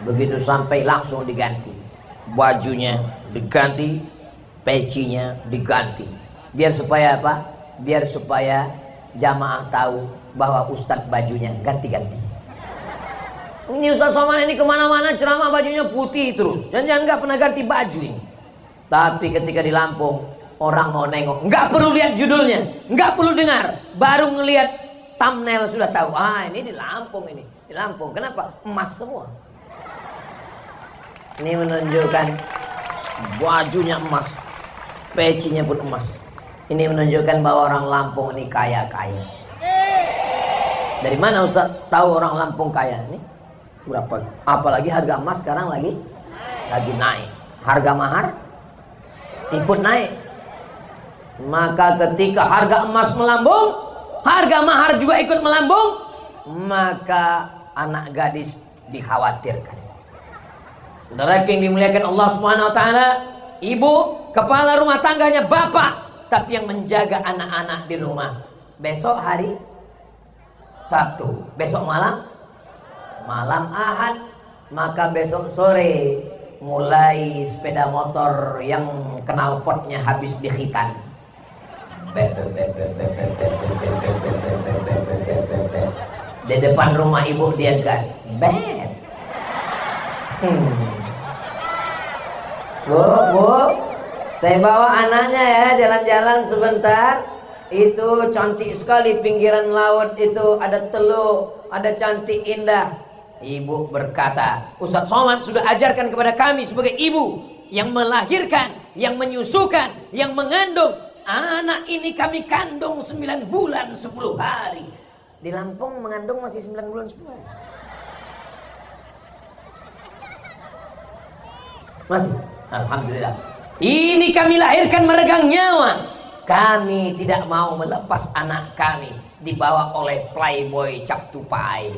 Begitu sampai langsung diganti, bajunya diganti, pecinya diganti. Biar supaya apa? Biar supaya jamaah tahu bahwa ustadz bajunya ganti-ganti. Ini Ustadz Somad ini kemana-mana ceramah bajunya putih terus, jangan nggak pernah ganti baju ini. Tapi ketika di Lampung, orang mau nengok, nggak perlu lihat judulnya, nggak perlu dengar, baru ngelihat thumbnail sudah tahu. Ah, ini di Lampung ini, di Lampung. Kenapa? Emas semua. Ini menunjukkan bajunya emas, pecinya pun emas. Ini menunjukkan bahwa orang Lampung ini kaya-kaya. Dari mana Ustaz tahu orang Lampung kaya? Ini berapa? Apalagi harga emas sekarang lagi naik. Harga mahar ikut naik. Maka ketika harga emas melambung, harga mahar juga ikut melambung, maka anak gadis dikhawatirkan. Saudara yang dimuliakan Allah Subhanahu wa taala, ibu kepala rumah tangganya bapak, tapi yang menjaga anak-anak di rumah. Besok hari Sabtu, besok malam Ahad, maka besok sore mulai sepeda motor yang knalpotnya habis di khitan. Di depan rumah ibu dia gas. Bu, saya bawa anaknya ya jalan-jalan sebentar. Itu cantik sekali pinggiran laut itu, ada teluk, ada cantik indah. Ibu berkata, Ustadz Somad sudah ajarkan kepada kami sebagai ibu yang melahirkan, yang menyusukan, yang mengandung. Anak ini kami kandung 9 bulan 10 hari. Di Lampung mengandung masih 9 bulan 10 hari. Masih? Alhamdulillah. Ini kami lahirkan meregang nyawa. Kami tidak mau melepas anak kami dibawa oleh playboy cap tupai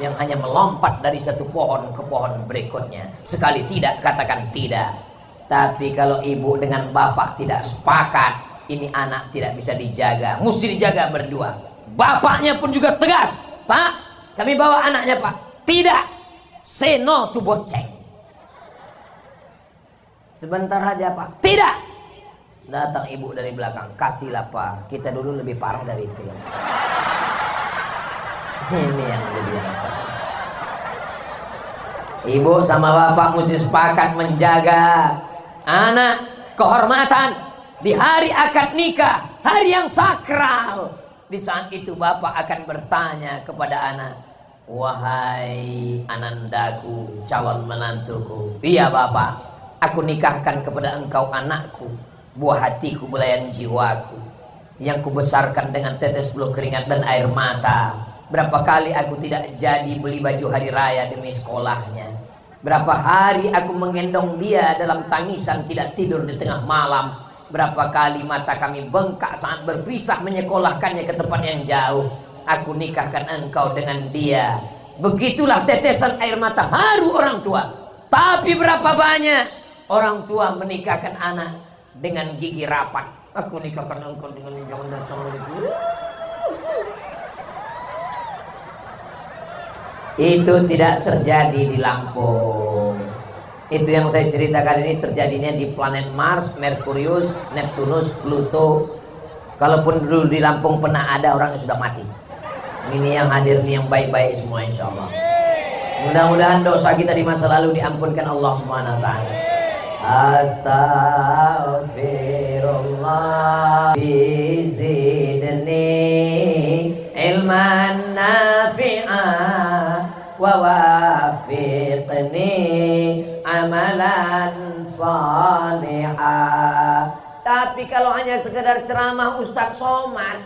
yang hanya melompat dari satu pohon ke pohon berikutnya. Sekali tidak katakan tidak. Tapi kalau ibu dengan bapak tidak sepakat, ini anak tidak bisa dijaga, mesti dijaga berdua. Bapaknya pun juga tegas, Pak, kami bawa anaknya Pak. Tidak, say no to bonceng. Sebentar aja Pak. Tidak. Datang ibu dari belakang, kasihlah Pak, kita dulu lebih parah dari itu. Ini yang jadi masalah. Ibu sama bapak mesti sepakat menjaga anak, kehormatan di hari akad nikah, hari yang sakral. Di saat itu bapak akan bertanya kepada anak, wahai anandaku, calon menantuku. Iya bapak, aku nikahkan kepada engkau anakku, buah hatiku, belayan jiwaku, yang kubesarkan dengan tetes bulu keringat dan air mata. Berapa kali aku tidak jadi beli baju hari raya demi sekolahnya. Berapa hari aku menggendong dia dalam tangisan tidak tidur di tengah malam. Berapa kali mata kami bengkak saat berpisah menyekolahkannya ke tempat yang jauh. Aku nikahkan engkau dengan dia. Begitulah tetesan air mata haru orang tua. Tapi berapa banyak orang tua menikahkan anak dengan gigi rapat. Aku nikahkan engkau dengan jangan datang lagi. Itu tidak terjadi di Lampung. Itu yang saya ceritakan ini terjadinya di planet Mars, Merkurius, Neptunus, Pluto. Kalaupun dulu di Lampung pernah ada orang yang sudah mati. Ini yang hadir nih yang baik-baik semua insya Allah. Mudah-mudahan dosa kita di masa lalu diampunkan Allah Subhanahu wa taala. Astaghfirullah bizidni ilman nafi saliha wa wafiqni amalan saliha. Tapi kalau hanya sekedar ceramah Ustadz Somad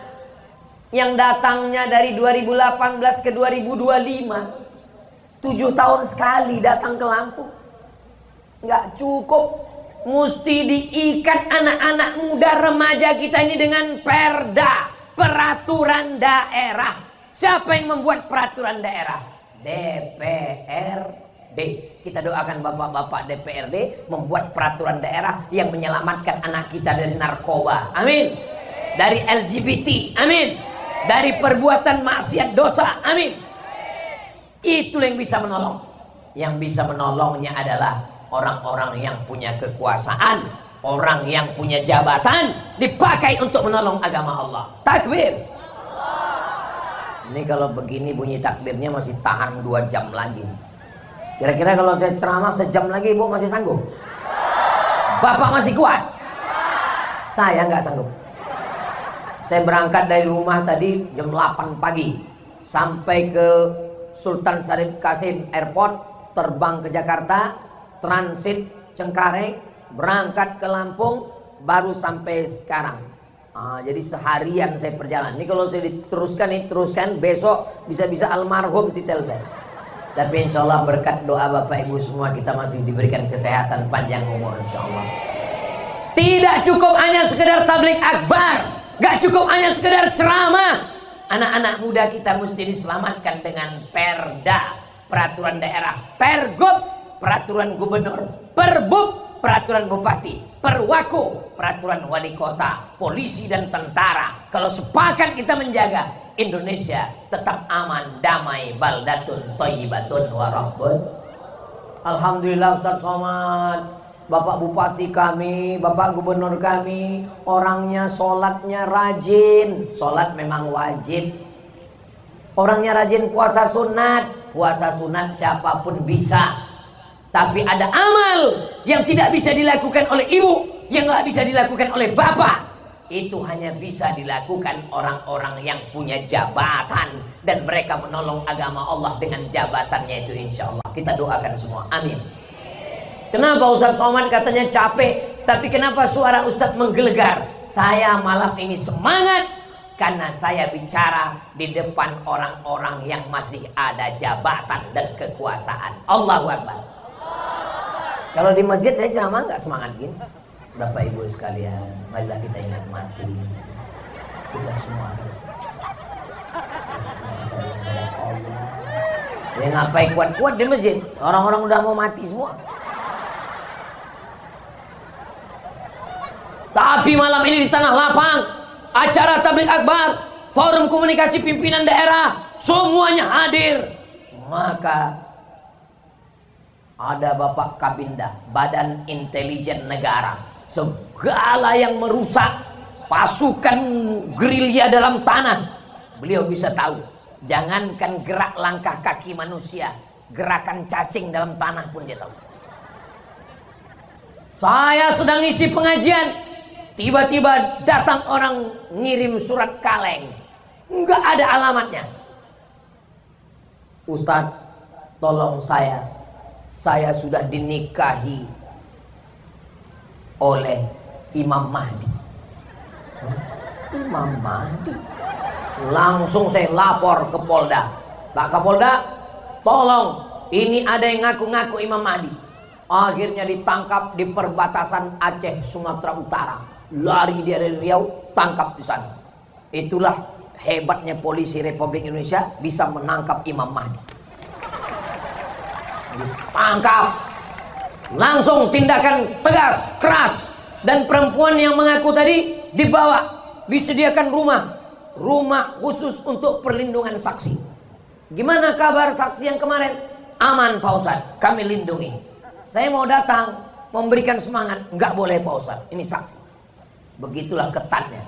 yang datangnya dari 2018 ke 2025, 7 tahun sekali datang ke Lampung, nggak cukup. Mesti diikat anak-anak muda remaja kita ini dengan perda, peraturan daerah. Siapa yang membuat peraturan daerah? DPRD. Kita doakan bapak-bapak DPRD membuat peraturan daerah yang menyelamatkan anak kita dari narkoba. Amin. Dari LGBT. Amin. Dari perbuatan maksiat dosa. Amin. Itu yang bisa menolong. Yang bisa menolongnya adalah orang-orang yang punya kekuasaan, orang yang punya jabatan, dipakai untuk menolong agama Allah. Takbir. Ini kalau begini bunyi takbirnya masih tahan 2 jam lagi. Kira-kira kalau saya ceramah sejam lagi, ibu masih sanggup? Bapak masih kuat? Saya nggak sanggup. Saya berangkat dari rumah tadi jam 8 pagi sampai ke Sultan Syarif Kasim Airport, terbang ke Jakarta, transit Cengkareng, berangkat ke Lampung, baru sampai sekarang. Jadi seharian saya perjalanan. Ini kalau saya teruskan besok bisa-bisa almarhum titel saya. Tapi insya Allah berkat doa Bapak Ibu semua kita masih diberikan kesehatan panjang umur insya Allah. Tidak cukup hanya sekedar tabligh akbar, gak cukup hanya sekedar ceramah. Anak-anak muda kita mesti diselamatkan dengan perda, peraturan daerah, pergub, peraturan gubernur, perbub, peraturan bupati, perwako, peraturan wali kota, polisi dan tentara. Kalau sepakat kita menjaga, Indonesia tetap aman, damai, baldatun, thayyibatun, warabbun. Alhamdulillah Ustadz Somad, Bapak Bupati kami, Bapak Gubernur kami, orangnya sholatnya rajin. Sholat memang wajib. Orangnya rajin puasa sunat siapapun bisa. Tapi ada amal yang tidak bisa dilakukan oleh ibu, yang nggak bisa dilakukan oleh bapak. Itu hanya bisa dilakukan orang-orang yang punya jabatan dan mereka menolong agama Allah dengan jabatannya itu insya Allah. Kita doakan semua, amin. Kenapa Ustadz Somad katanya capek, tapi kenapa suara Ustadz menggelegar? Saya malam ini semangat karena saya bicara di depan orang-orang yang masih ada jabatan dan kekuasaan. Allahu Akbar. Kalau di masjid saya ceramah nggak semangat gini. Bapak Ibu sekalian, marilah kita ingat mati. Kita semua akan Allah. Ya ngapain kuat-kuat di masjid? Orang-orang udah mau mati semua. Tapi malam ini di Tanah Lapang, acara tabligh akbar, forum komunikasi pimpinan daerah, semuanya hadir. Maka ada Bapak Kabinda, Badan Intelijen Negara. Segala yang merusak pasukan gerilya dalam tanah, beliau bisa tahu. Jangankan gerak langkah kaki manusia, gerakan cacing dalam tanah pun dia tahu. Saya sedang isi pengajian, tiba-tiba datang orang ngirim surat kaleng, nggak ada alamatnya. Ustadz, tolong saya sudah dinikahi oleh Imam Mahdi. Imam Mahdi. Langsung saya lapor ke Polda. Pak Kapolda, tolong, ini ada yang ngaku-ngaku Imam Mahdi. Akhirnya ditangkap di perbatasan Aceh Sumatera Utara. Lari dia dari Riau, tangkap di sana. Itulah hebatnya polisi Republik Indonesia, bisa menangkap Imam Mahdi. Ditangkap. Langsung tindakan tegas, keras. Dan perempuan yang mengaku tadi dibawa, disediakan rumah khusus untuk perlindungan saksi. Gimana kabar saksi yang kemarin? Aman Pak Ustadz, kami lindungi. Saya mau datang memberikan semangat, nggak boleh Pak Ustadz, ini saksi. Begitulah ketatnya.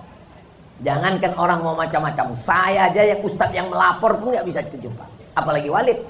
Jangankan orang mau macam-macam, saya aja yang Ustadz yang melapor pun nggak bisa dijumpa, apalagi Walid.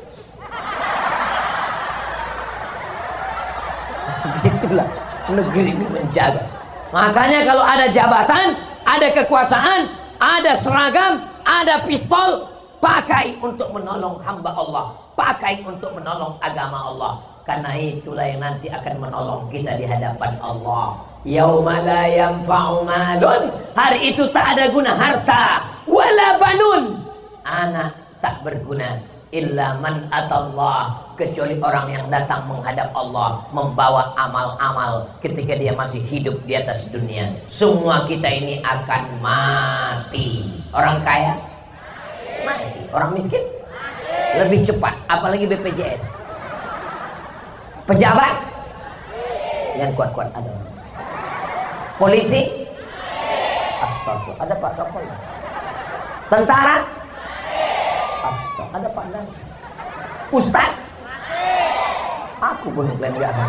Gitulah negeri ini menjaga. Makanya kalau ada jabatan, ada kekuasaan, ada seragam, ada pistol, pakai untuk menolong hamba Allah, pakai untuk menolong agama Allah. Karena itulah yang nanti akan menolong kita di hadapan Allah. Yauma la yanfa'u malun, hari itu tak ada guna harta, wala banun, anak tak berguna, illa man atallah, kecuali orang yang datang menghadap Allah membawa amal-amal ketika dia masih hidup di atas dunia. Semua kita ini akan mati. Orang kaya mati, orang miskin lebih cepat, apalagi BPJS. Pejabat yang kuat-kuat ada. Polisi, astagfirullah, ada Pak Kapolri. Tentara, astagfirullah, ada Pak Dan. Ustaz, aku pun kalian nggak ada.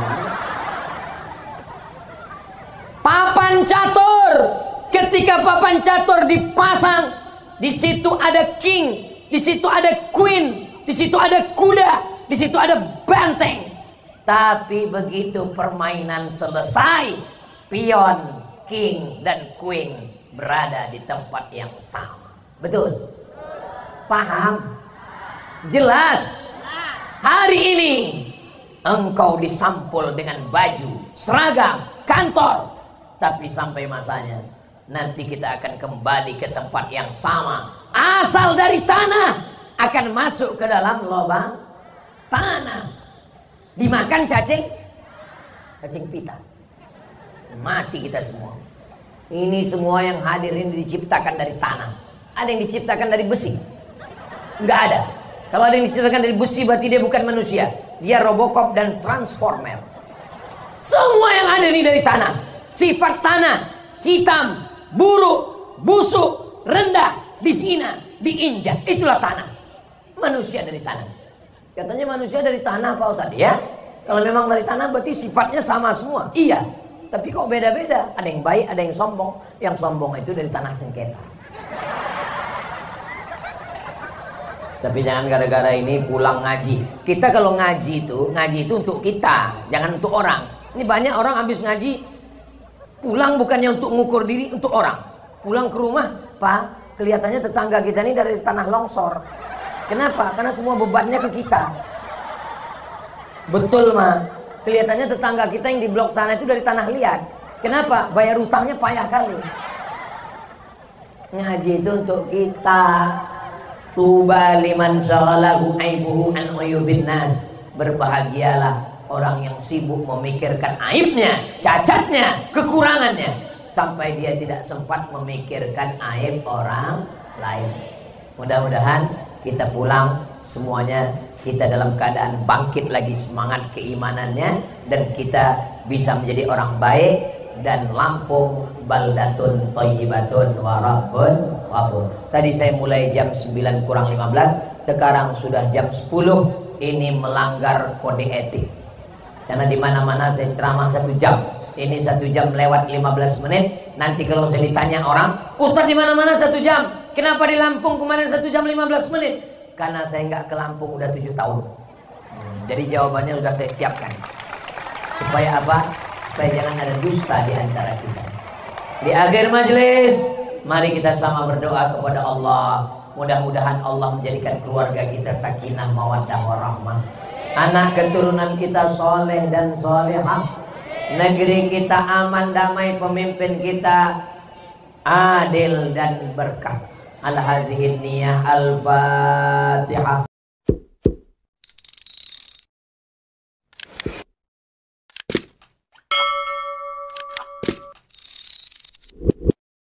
Papan catur, ketika papan catur dipasang, di situ ada king, di situ ada queen, di situ ada kuda, di situ ada banteng. Tapi begitu permainan selesai, pion, king, dan queen berada di tempat yang sama. Betul? Paham? Jelas? Hari ini engkau disampul dengan baju, seragam, kantor. Tapi sampai masanya nanti kita akan kembali ke tempat yang sama. Asal dari tanah akan masuk ke dalam lubang tanah. Dimakan cacing pita, mati kita semua. Ini semua yang hadir ini diciptakan dari tanah. Ada yang diciptakan dari besi? Nggak ada. Kalau ada yang diciptakan dari besi berarti dia bukan manusia, dia Robocop dan Transformer. Semua yang ada ini dari tanah. Sifat tanah hitam, buruk, busuk, rendah, dihina, diinjak, itulah tanah. Manusia dari tanah. Katanya manusia dari tanah Pak Ustadz. Ya, kalau memang dari tanah berarti sifatnya sama semua. Iya, tapi kok beda-beda. Ada yang baik, ada yang sombong. Yang sombong itu dari tanah sengketa. Tapi jangan gara-gara ini pulang ngaji. Kita kalau ngaji itu untuk kita, jangan untuk orang. Ini banyak orang habis ngaji pulang bukannya untuk ngukur diri, untuk orang. Pulang ke rumah, Pak, kelihatannya tetangga kita ini dari tanah longsor. Kenapa? Karena semua bebannya ke kita. Betul mah. Kelihatannya tetangga kita yang di blok sana itu dari tanah liat. Kenapa? Bayar utangnya payah kali. Ngaji itu untuk kita. Tuba liman syaghalahu aibuhu an uyubin nas. Berbahagialah orang yang sibuk memikirkan aibnya, cacatnya, kekurangannya, sampai dia tidak sempat memikirkan aib orang lain. Mudah-mudahan kita pulang semuanya kita dalam keadaan bangkit lagi semangat keimanannya, dan kita bisa menjadi orang baik, dan Lampung baldatun thayyibatun wa rabbun ghafur. Tadi saya mulai jam 9 kurang 15, sekarang sudah jam 10. Ini melanggar kode etik. Karena di mana-mana saya ceramah 1 jam. Ini 1 jam lewat 15 menit. Nanti kalau saya ditanya orang, Ustadz di mana-mana 1 jam. Kenapa di Lampung kemarin 1 jam 15 menit? Karena saya nggak ke Lampung udah 7 tahun. Jadi jawabannya sudah saya siapkan. Supaya apa? Supaya jangan ada dusta di antara kita. Di akhir majelis, mari kita sama berdoa kepada Allah. Mudah-mudahan Allah menjadikan keluarga kita sakinah, mawaddah, warahmah. Anak keturunan kita soleh dan solehah. Negeri kita aman, damai, pemimpin kita adil dan berkah. Al-hazihin niyah. Al-Fatihah.